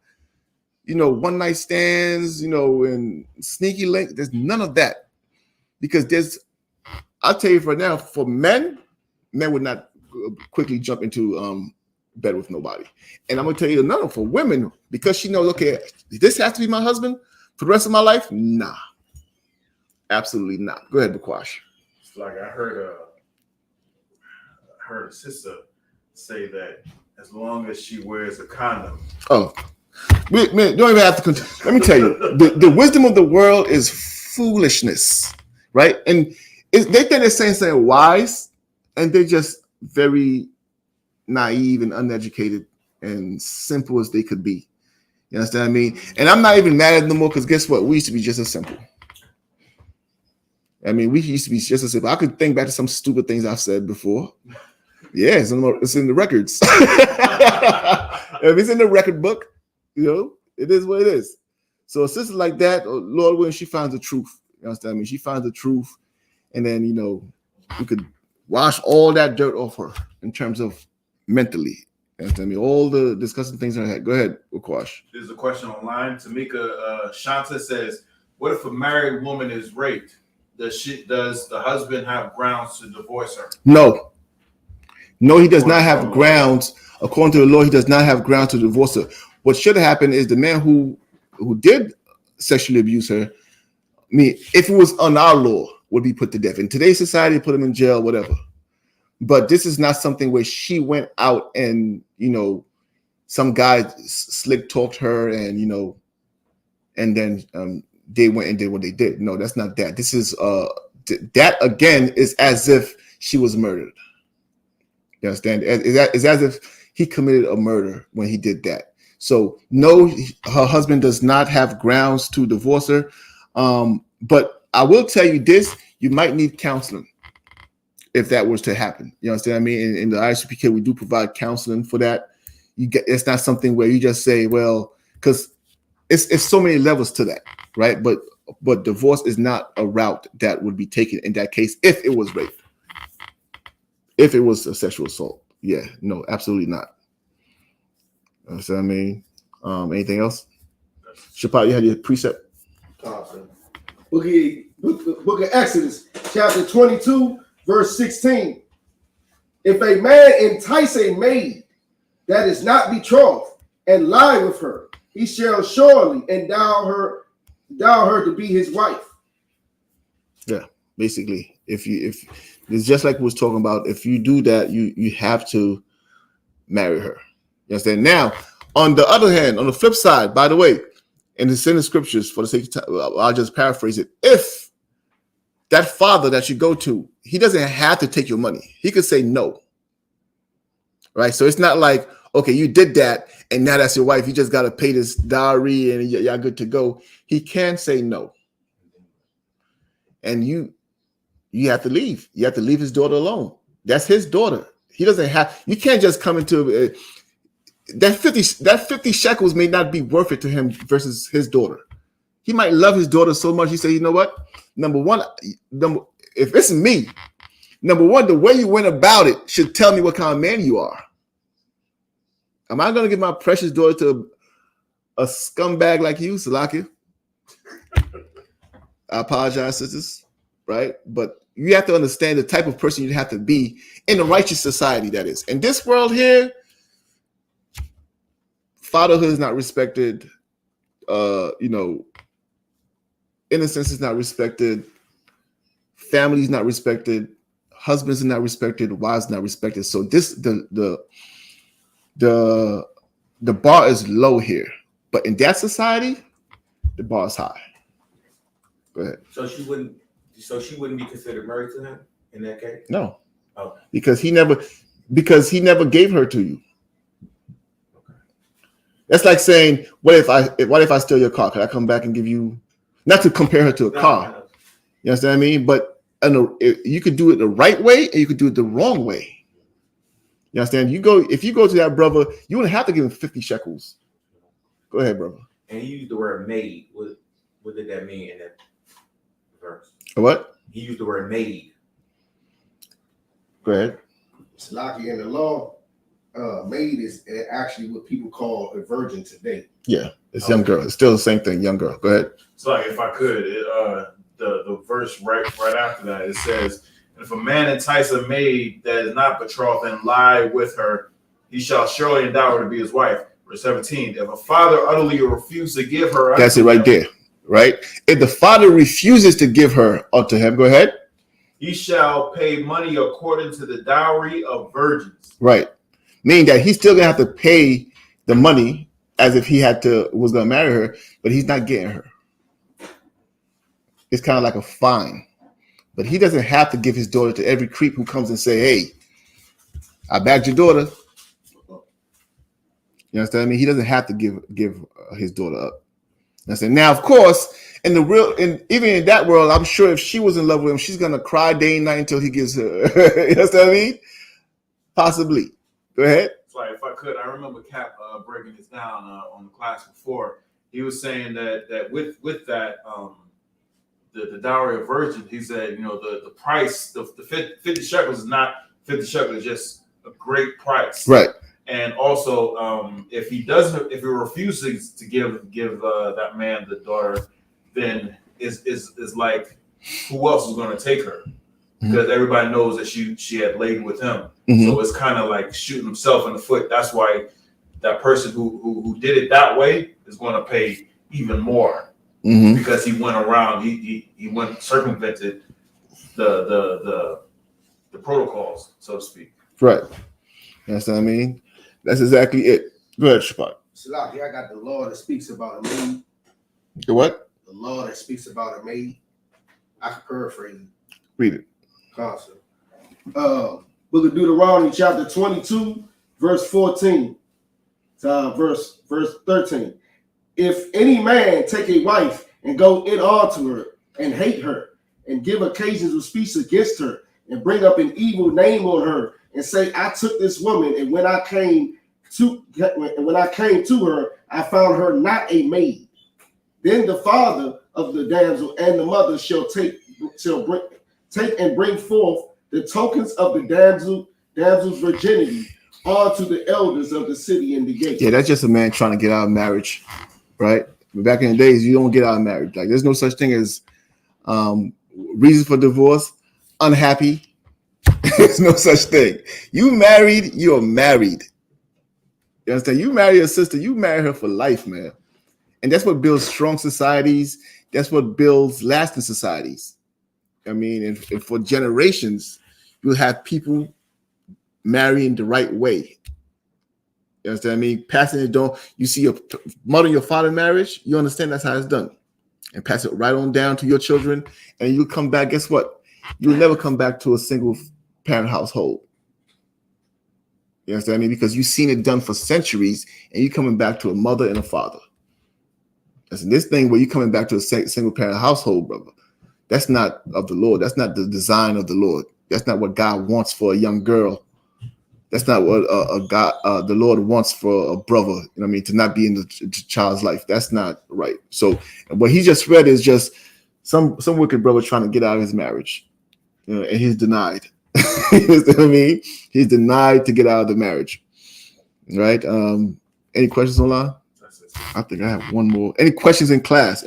one night stands, and sneaky link. There's none of that. Because there's I'll tell you right now, for men would not quickly jump into bed with nobody. And I'm gonna tell you another for women, because she knows, okay, this has to be my husband for the rest of my life. Nah, absolutely not. Go ahead, Bakwash. It's like I heard a sister say that as long as she wears a condom. Oh, man, don't even have to. Let me tell you, the wisdom of the world is foolishness, right? And they think they're saying wise, and they're just very naive and uneducated and simple as they could be. You understand what I mean? And I'm not even mad at them more, because guess what? We used to be just as simple. I mean, we used to be just as simple. I could think back to some stupid things I've said before. Yeah, it's in the records. If it's in the record book, you know, it is what it is. So a sister like that, Lord willing, she finds the truth. You understand me? She finds the truth, and then, you know, we could wash all that dirt off her in terms of mentally. You understand me? All the disgusting things in her head. Go ahead, Ukwash. There's a question online. Tamika Shanta says, "What if a married woman is raped? Does the husband have grounds to divorce her?" No, he does not have grounds. According to the law, he does not have grounds to divorce her. What should have happened is the man who did sexually abuse her, I mean, if it was on our law, would be put to death. In today's society, put him in jail, whatever. But this is not something where she went out and, you know, some guy slick talked her and, you know, and then they went and did what they did. No, that's not that. This is that again is as if she was murdered. You understand? It's as if he committed a murder when he did that. So no, her husband does not have grounds to divorce her. But I will tell you this: you might need counseling if that was to happen. You understand what I mean? In the I.S.U.P.K, we do provide counseling for that. It's not something where you just say, well, because it's so many levels to that, right? But divorce is not a route that would be taken in that case if it was rape. If it was a sexual assault. Yeah, no, absolutely not. You understand what I mean? Anything else? Shapat, you had your precept? Book of Exodus, chapter 22, verse 16. If a man entice a maid that is not betrothed and lie with her, he shall surely endow her to be his wife. Yeah, basically, if it's just like we was talking about, if you do that, you have to marry her. You understand? Now, on the other hand, on the flip side, by the way, and it's in the scriptures, for the sake of time, I'll just paraphrase it. If that father that you go to, he doesn't have to take your money. He could say no. Right? So it's not like, okay, you did that, and now that's your wife. You just got to pay this dowry, and y'all good to go. He can say no. And you have to leave. You have to leave his daughter alone. That's his daughter. He doesn't have. You can't just come into that 50 shekels may not be worth it to him versus his daughter. He might love his daughter so much. He say, you know what? Number one, if it's me, number one, the way you went about it should tell me what kind of man you are. Am I going to give my precious daughter to a scumbag like you, Salaki? I apologize, sisters, right? But you have to understand the type of person you have to be in a righteous society, that is. In this world here, fatherhood is not respected. Innocence is not respected. Family is not respected. Husbands are not respected. Wives are not respected. So the bar is low here. But in that society, the bar is high. Go ahead. So she wouldn't be considered married to him in that case? No. Oh. Because he never gave her to you. That's like saying, what if I steal your car? Can I come back and give you, not to compare her to a car. No. You understand what I mean? But you could do it the right way and you could do it the wrong way. You understand? If you go to that brother, you wouldn't have to give him 50 shekels. Go ahead, brother. And you used the word maid. What did that mean in that verse? What? He used the word maid. Go ahead. It's lucky in the law. Maid is actually what people call a virgin today. Yeah, it's young girl. It's still the same thing, young girl. Go ahead. So, like, if I could, the verse right after that, it says, And if a man entice a maid that is not betrothed and lie with her, he shall surely endow her to be his wife. Verse 17, if a father utterly refuse to give her, that's it right there, right? If the father refuses to give her unto him, go ahead. He shall pay money according to the dowry of virgins. Right. Meaning that he's still gonna have to pay the money as if he was gonna marry her, but he's not getting her. It's kind of like a fine. But he doesn't have to give his daughter to every creep who comes and say, hey, I bagged your daughter. You understand what I mean? He doesn't have to give his daughter up. You understand? Now, of course, even in that world, I'm sure if she was in love with him, she's gonna cry day and night until he gives her. You understand what I mean? Possibly. Go ahead. So if I could, I remember Cap breaking this down on the class before. He was saying that with that the dowry of virgin, he said, the price, the 50 shekels is not 50 shekels, it's just a great price. Right. And also, if he refuses to give that man the daughter, then is like, who else is going to take her? Because everybody knows that she had laid with him. So it's kind of like shooting himself in the foot. That's why that person who did it that way is going to pay even more because he went around. He went circumvented the protocols, so to speak. Right. You understand what I mean? That's exactly it. Go ahead, Shapat. Salaki, I got the law that speaks about a maid. The what? The law that speaks about a maid. I can paraphrase it. Read it. Concept. Book of Deuteronomy, chapter 22, verse 14 to verse 13. If any man take a wife and go in unto her and hate her and give occasions of speech against her and bring up an evil name on her and say, I took this woman, and when I came to her, I found her not a maid. Then the father of the damsel and the mother shall take and bring forth the tokens of the damsel's virginity unto the elders of the city and the gate. Yeah, that's just a man trying to get out of marriage, right? But back in the days, you don't get out of marriage. Like, there's no such thing as reason for divorce, unhappy. There's no such thing. You married, you're married. You understand? You marry a sister, you marry her for life, man. And that's what builds strong societies. That's what builds lasting societies. I mean, and for generations, you'll have people marrying the right way. You understand what I mean? Passing it down. You see your mother and your father marriage, you understand that's how it's done. And pass it right on down to your children. And you'll come back, guess what? You'll never come back to a single parent household. You understand what I mean? Because you've seen it done for centuries, and you're coming back to a mother and a father. That's this thing where you're coming back to a single parent household, brother. That's not of the Lord. That's not the design of the Lord. That's not what God wants for a young girl. That's not what the Lord wants for a brother. You know what I mean? To not be in the child's life. That's not right. So what he just read is just some wicked brother trying to get out of his marriage. You know, and he's denied. You know what I mean? He's denied to get out of the marriage. Right? Any questions online? I think I have one more. Any questions in the class?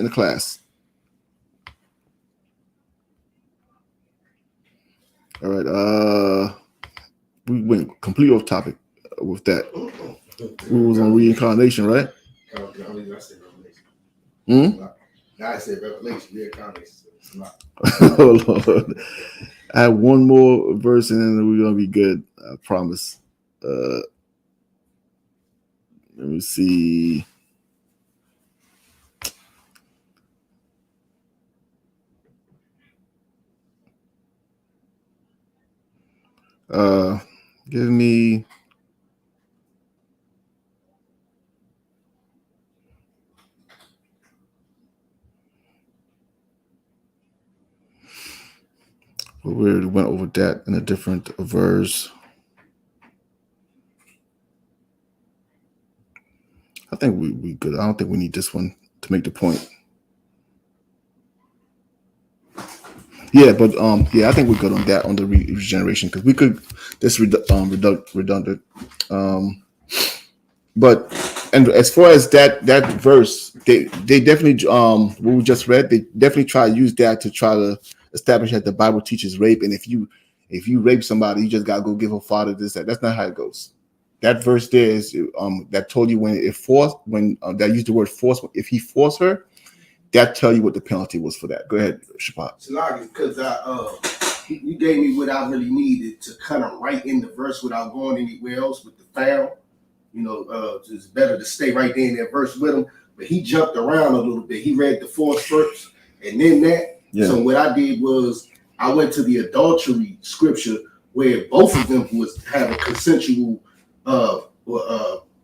All right. We went completely off topic with that. We was on reincarnation, right? I said revelation, reincarnation. Oh Lord. I have one more verse and then we're gonna be good. I promise. Let me see. Give me we already went over that in a different verse. I think we good. I don't think we need this one to make the point. Yeah, but I think we're good on that, on the regeneration, because we could this redundant. But and as far as that verse, they definitely what we just read, they definitely try to use that to try to establish that the Bible teaches rape, and if you If you rape somebody, you just gotta go give her father this, that. That's not how it goes. That verse there is that told you when that used the word force. If he forced her, that tell you what the penalty was for that. Go ahead, Shabbat. Because you gave me what I really needed to kind of write in the verse without going anywhere else with the found. It's better to stay right there in that verse with him. But he jumped around a little bit. He read the force first and then that. Yeah. So what I did was I went to the adultery scripture where both of them was having consensual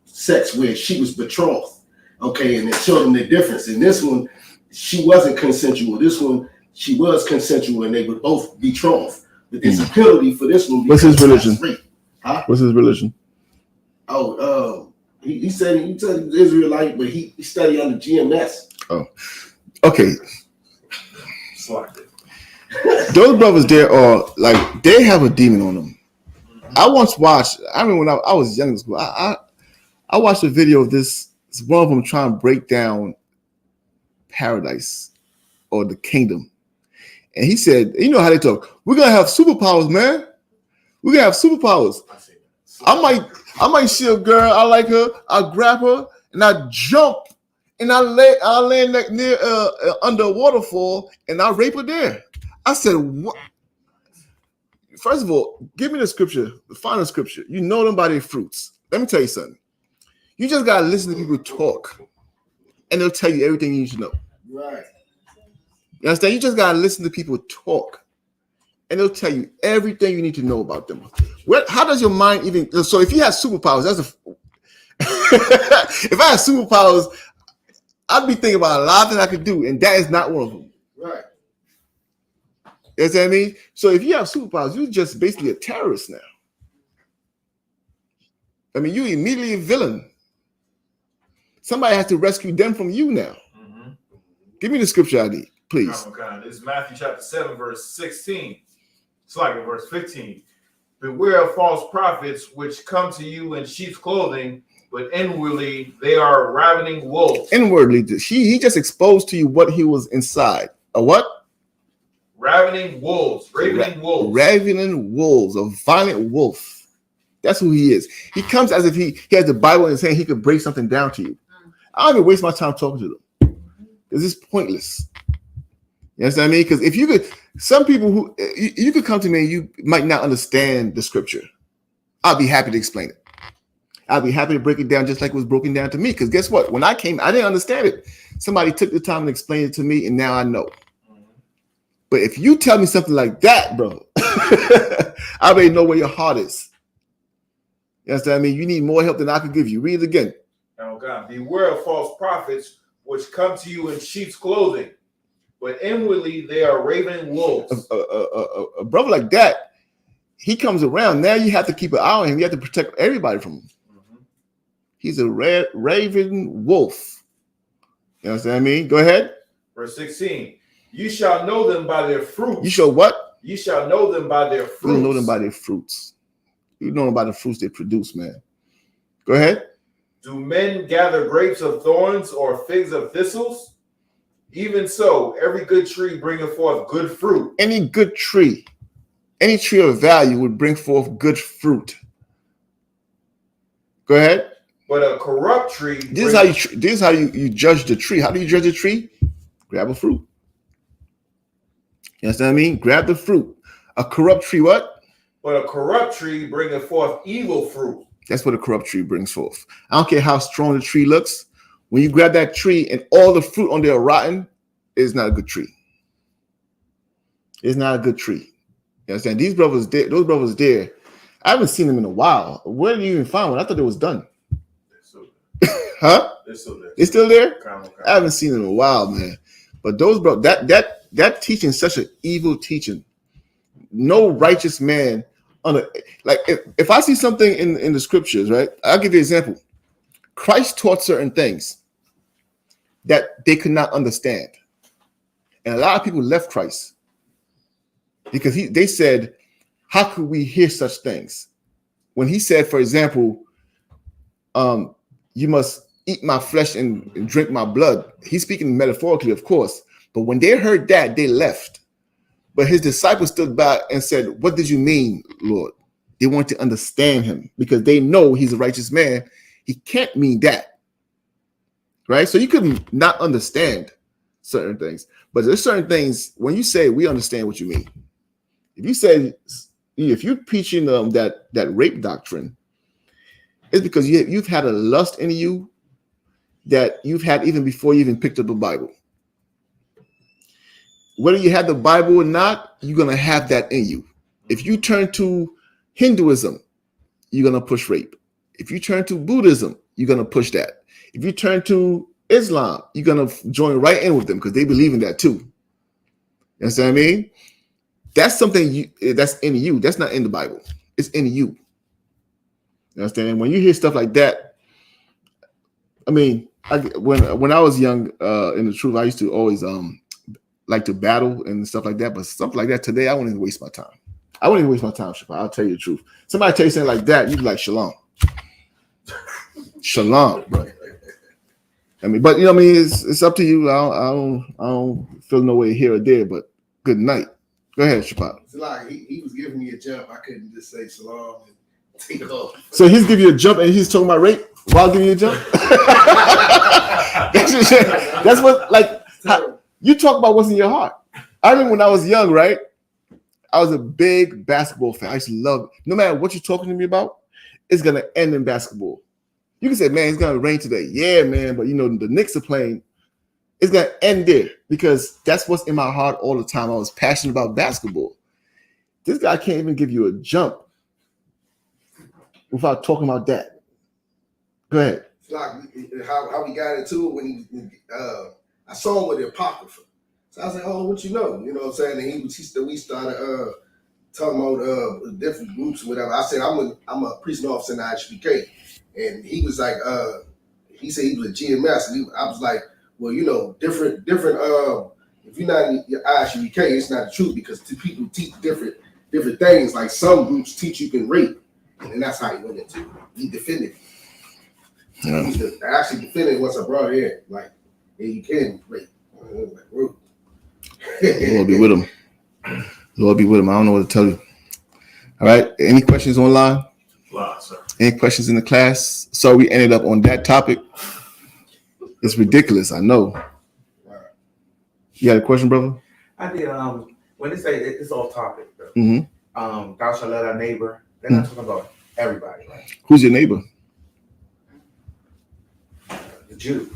sex where she was betrothed. Okay, and it showed them the difference. In this one, she wasn't consensual. This one, she was consensual, and they were both betrothed. But there's a penalty for this one. What's his religion? Huh? What's his religion? Oh, he said he was Israelite, but he studied under GMS. Oh, okay. Those brothers there are like they have a demon on them. I once watched. I mean, when I was young in school, I watched a video of this. It's one of them trying to break down paradise or the kingdom, and he said, "You know how they talk? We're gonna have superpowers, man. We're gonna have superpowers. I might see a girl, I like her, I grab her, and I jump, and I land near under a waterfall, and I rape her there." I said, "What?" First of all, give me the scripture, the final scripture. You know them by their fruits. Let me tell you something. You just gotta listen to people talk, and they'll tell you everything you need to know. Right. You understand? You just gotta listen to people talk, and they'll tell you everything you need to know about them. How does your mind even? So if you have superpowers, if I had superpowers, I'd be thinking about a lot of things I could do, and that is not one of them. Right. You know what I mean? So if you have superpowers, you're just basically a terrorist now. I mean, you're immediately a villain. Somebody has to rescue them from you now. Mm-hmm. Give me the scripture ID, please. This is Matthew chapter 7, verse 16. It's like verse 15. Beware of false prophets which come to you in sheep's clothing, but inwardly they are ravening wolves. Inwardly, he just exposed to you what he was inside. A what? Ravening wolves. Ravening wolves. Ravening wolves. A violent wolf. That's who he is. He comes as if he has the Bible in his hand. He could break something down to you. I don't even waste my time talking to them. This is pointless. You understand what I mean? Because if you could, some people who you could come to me and you might not understand the scripture. I'll be happy to explain it. I'll be happy to break it down just like it was broken down to me. Because guess what? When I came, I didn't understand it. Somebody took the time and explained it to me, and now I know. But if you tell me something like that, bro, I already know where your heart is. You understand what I mean? You need more help than I can give you. Read it again. Oh God, beware of false prophets which come to you in sheep's clothing, but inwardly they are ravening wolves. A brother like that, he comes around. Now you have to keep an eye on him. You have to protect everybody from him. Mm-hmm. He's a raven wolf. You understand what I mean? Go ahead. Verse 16. You shall know them by their fruits. You shall what? You shall know them by their fruits. You know them by their fruits. You know them by the fruits they produce, man. Go ahead. Do men gather grapes of thorns or figs of thistles? Even so, every good tree bringeth forth good fruit. Any good tree, any tree of value would bring forth good fruit. Go ahead. But a corrupt tree. This is how you judge the tree. How do you judge a tree? Grab a fruit. You understand what I mean? Grab the fruit. A corrupt tree, what? But a corrupt tree bringeth forth evil fruit. That's what a corrupt tree brings forth. I don't care how strong the tree looks. When you grab that tree and all the fruit on there are rotten, it's not a good tree. It's not a good tree. You understand? These brothers, those brothers there, I haven't seen them in a while. Where did you even find one? I thought it was done. Huh? They're still there. They're still there? I haven't seen them in a while, man. But those bro, that teaching is such an evil teaching. No righteous man like if I see something in the scriptures, right? I'll give you an example. Christ taught certain things that they could not understand. And a lot of people left Christ because they said, how could we hear such things? When he said, for example, you must eat my flesh and drink my blood. He's speaking metaphorically, of course. But when they heard that, they left. But his disciples stood back and said, "What did you mean, Lord?" They want to understand him because they know he's a righteous man. He can't mean that, right? So you couldn't not understand certain things. But there's certain things when you say we understand what you mean. If you're preaching that rape doctrine, it's because you've had a lust in you that you've had even before you even picked up the Bible. Whether you have the Bible or not, you're going to have that in you. If you turn to Hinduism, you're going to push rape. If you turn to Buddhism, you're going to push that. If you turn to Islam, you're going to join right in with them because they believe in that too. You understand what I mean? That's something that's in you. That's not in the Bible. It's in you. You understand? When you hear stuff like that, I mean, when I was young in the truth, I used to always like to battle and stuff like that. But stuff like that today, I wouldn't even waste my time. I wouldn't even waste my time, Shapa. I'll tell you the truth. Somebody tell you something like that, you'd be like, shalom. Shalom, bro. I mean, but you know what I mean? It's up to you. I don't feel no way here or there, but good night. Go ahead, Shapa. It's like he was giving me a jump. I couldn't just say shalom and take it off. So he's giving you a jump and he's talking about rape while giving you a jump? That's what, like, you talk about what's in your heart. I remember when I was young, right? I was a big basketball fan. I used to love it. No matter what you're talking to me about, it's going to end in basketball. You can say, man, it's going to rain today. Yeah, man. But, you know, the Knicks are playing. It's going to end there because that's what's in my heart all the time. I was passionate about basketball. This guy can't even give you a jump without talking about that. Go ahead. It's like how we got into it when I saw him with the Apocrypha. So I was like, oh, what you know? You know what I'm saying? And we started talking about different groups or whatever. I said, I'm a priest and officer in the I.S.U.P.K. And he was like, he said he was a GMS. And I was like, well, you know, different. If you're not in your I.S.U.P.K, it's not the truth because people teach different things. Like some groups teach you can rape. And then that's how he went into it. He defended. Yeah. I actually defended once I brought it in. Like, yeah, you can rape. Like, whoa. Lord be with him. Lord be with him. I don't know what to tell you. All right. Any questions online? Lots, sir. Any questions in the class? So we ended up on that topic. It's ridiculous. I know. You had a question, brother? I did. When they say it's off topic, though, Mm-hmm. thou shalt love thy neighbor. They're not talking about everybody, right? Who's your neighbor? The Jew.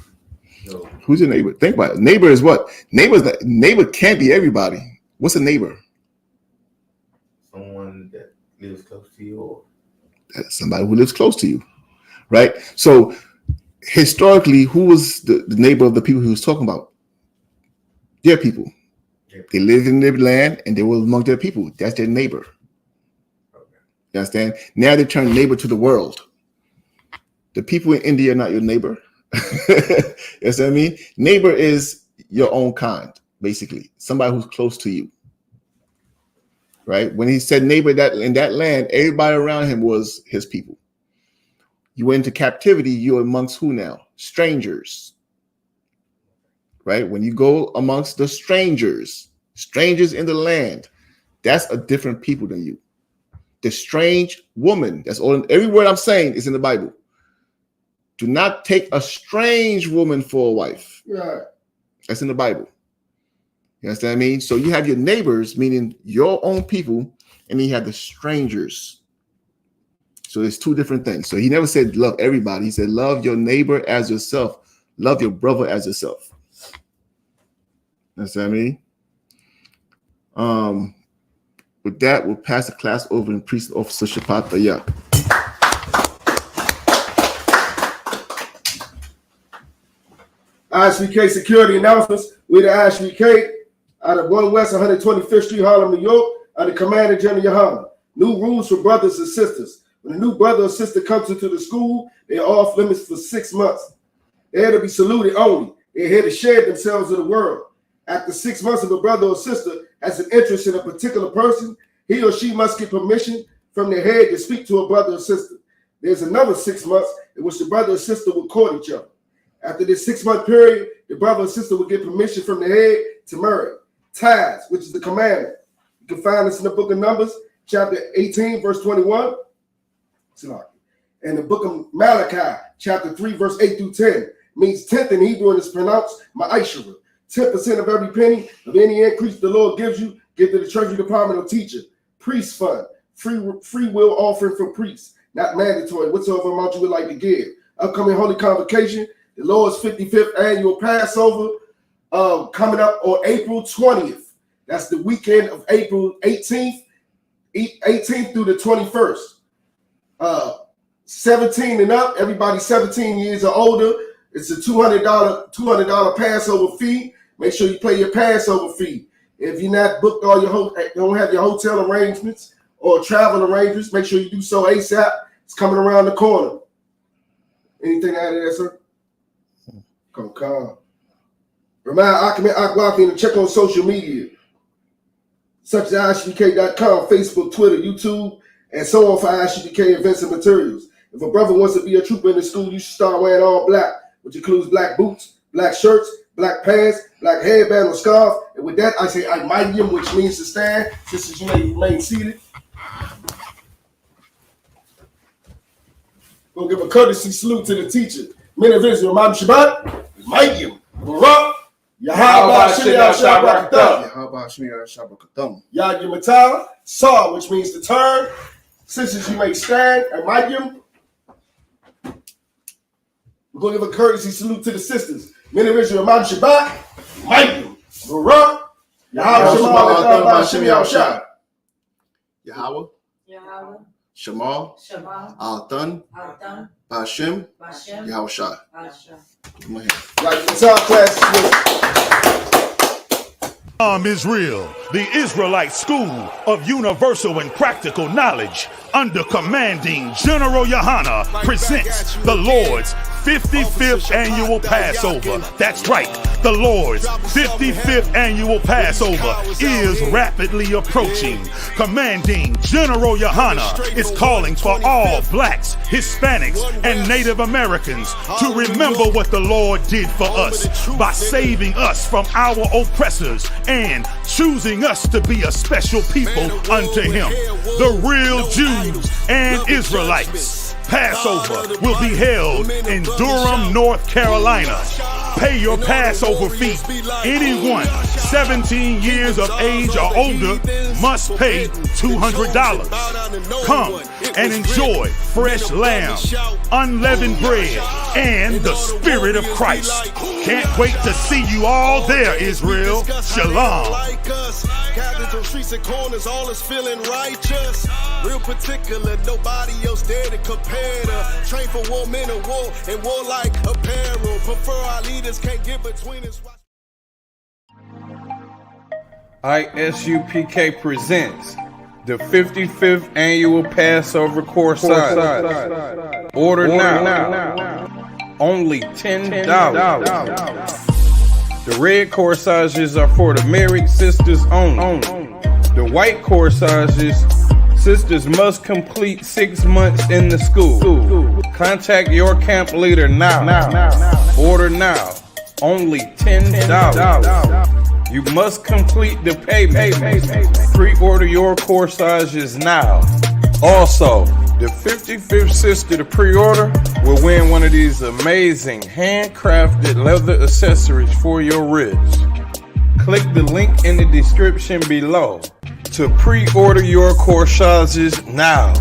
So, Who's your neighbor? Think about it. Neighbor is what? Neighbor can't be everybody. What's a neighbor? someone that lives close to you, or That's somebody who lives close to you, right? So historically, who was the neighbor of the people he was talking about? Their people. They lived in their land and they were among their people. That's their neighbor. You understand? Now they turn neighbor to the world. The people in India are not your neighbor. You know what I mean? Neighbor is your own kind, basically. Somebody who's close to you. Right? When he said neighbor in that land, everybody around him was his people. You went into captivity, you're amongst who now? Strangers. Right? When you go amongst the strangers in the land, that's a different people than you. The strange woman, that's all. Every word I'm saying is in the Bible. Do not take a strange woman for a wife. Right. That's in the Bible. You understand what I mean? So you have your neighbors, meaning your own people, and then you have the strangers. So there's two different things. So he never said love everybody. He said love your neighbor as yourself. Love your brother as yourself. That's what I mean? With that, we'll pass the class over to Priest Officer Shapat Bayak. I.S.U.P.K security announcements. We the I.S.U.P.K out of 1 West 125th Street, Harlem, New York, under Commander General YAHANNA. New rules for brothers and sisters. When a new brother or sister comes into the school, they're off limits for 6 months. They're here to be saluted only. They're here to share themselves with the world. After 6 months, if a brother or sister has an interest in a particular person, he or she must get permission from their head to speak to a brother or sister. There's another 6 months in which the brother or sister will court each other. After this 6 month period, the brother or sister will get permission from the head to marry. TITHES, which is the commandment, You can find us in the book of Numbers, chapter 18, verse 21. And the book of Malachi, chapter 3, verse 8 through 10. Means 10th in Hebrew and is pronounced ma'ashara. 10% of every penny of any increase the Lord gives you, give to the treasury department or teacher. Priest fund, free will offering from priests, not mandatory, whatsoever amount you would like to give. Upcoming Holy Convocation, the Lord's 55th annual Passover, coming up on April 20th. That's the weekend of April 18th through the 21st. 17 and up, everybody 17 years or older. It's a $200 Passover fee. Make sure you pay your Passover fee. If you're not booked all don't have your hotel arrangements or travel arrangements, make sure you do so ASAP. It's coming around the corner. Anything to add to that, sir? Come. Remind Akwafi to check on social media, such as I.S.U.P.K.com, Facebook, Twitter, YouTube, and so on for I.S.U.P.K events and materials. If a brother wants to be a trooper in the school, you should start wearing all black, which includes black boots, black shirts, black pants, black headband or scarf. And with that, I say I-mightium, which means to stand. Sisters, you may remain seated. We'll give a courtesy salute to the teacher. Men of Israel, Imam Shabbat, I-mightium, Barak, Yahweh Shemi Yad Yamatal, Saw, which means to turn. Sisters, you may stand. I-mightium. We're going to give a courtesy salute to the sisters. Men of Israel, Imam Shabbat, I-mightium, Barak, Yahweh Shema, Al-Tan, Bashem, Yahweh Shah. Come on here. Right, the top class. Israel, the Israelite School of Universal and Practical Knowledge, under commanding General YAHANNA, presents the Lord's 55th annual Passover. That's right, the Lord's 55th annual Passover is rapidly approaching. Commanding General YAHANNA is calling for all blacks, Hispanics, and Native Americans to remember what the Lord did for us by saving us from our oppressors and choosing us to be a special people unto Him, the real Jews and Israelites. Passover will be held in Durham, North Carolina. Pay your Passover fee. Anyone 17 years of age or older must pay $200. Come and enjoy fresh lamb, unleavened bread, and the Spirit of Christ. Can't wait to see you all there, Israel. Shalom. Gathered on streets and corners, all is feeling righteous. Real particular, nobody else there to compare to. Train for war, men of war, and warlike apparel. Prefer our leaders, can't get between us. I.S.U.P.K presents the 55th annual Passover corsage. Order now. Only $10. The red corsages are for the married sisters only. The white corsages, sisters must complete 6 months in the school. Contact your camp leader now. Order now. Only $10. You must complete the payment. Pre-order your corsages now. Also, the 55th sister to pre-order will win one of these amazing handcrafted leather accessories for your wrist. Click the link in the description below to pre-order your corsages now.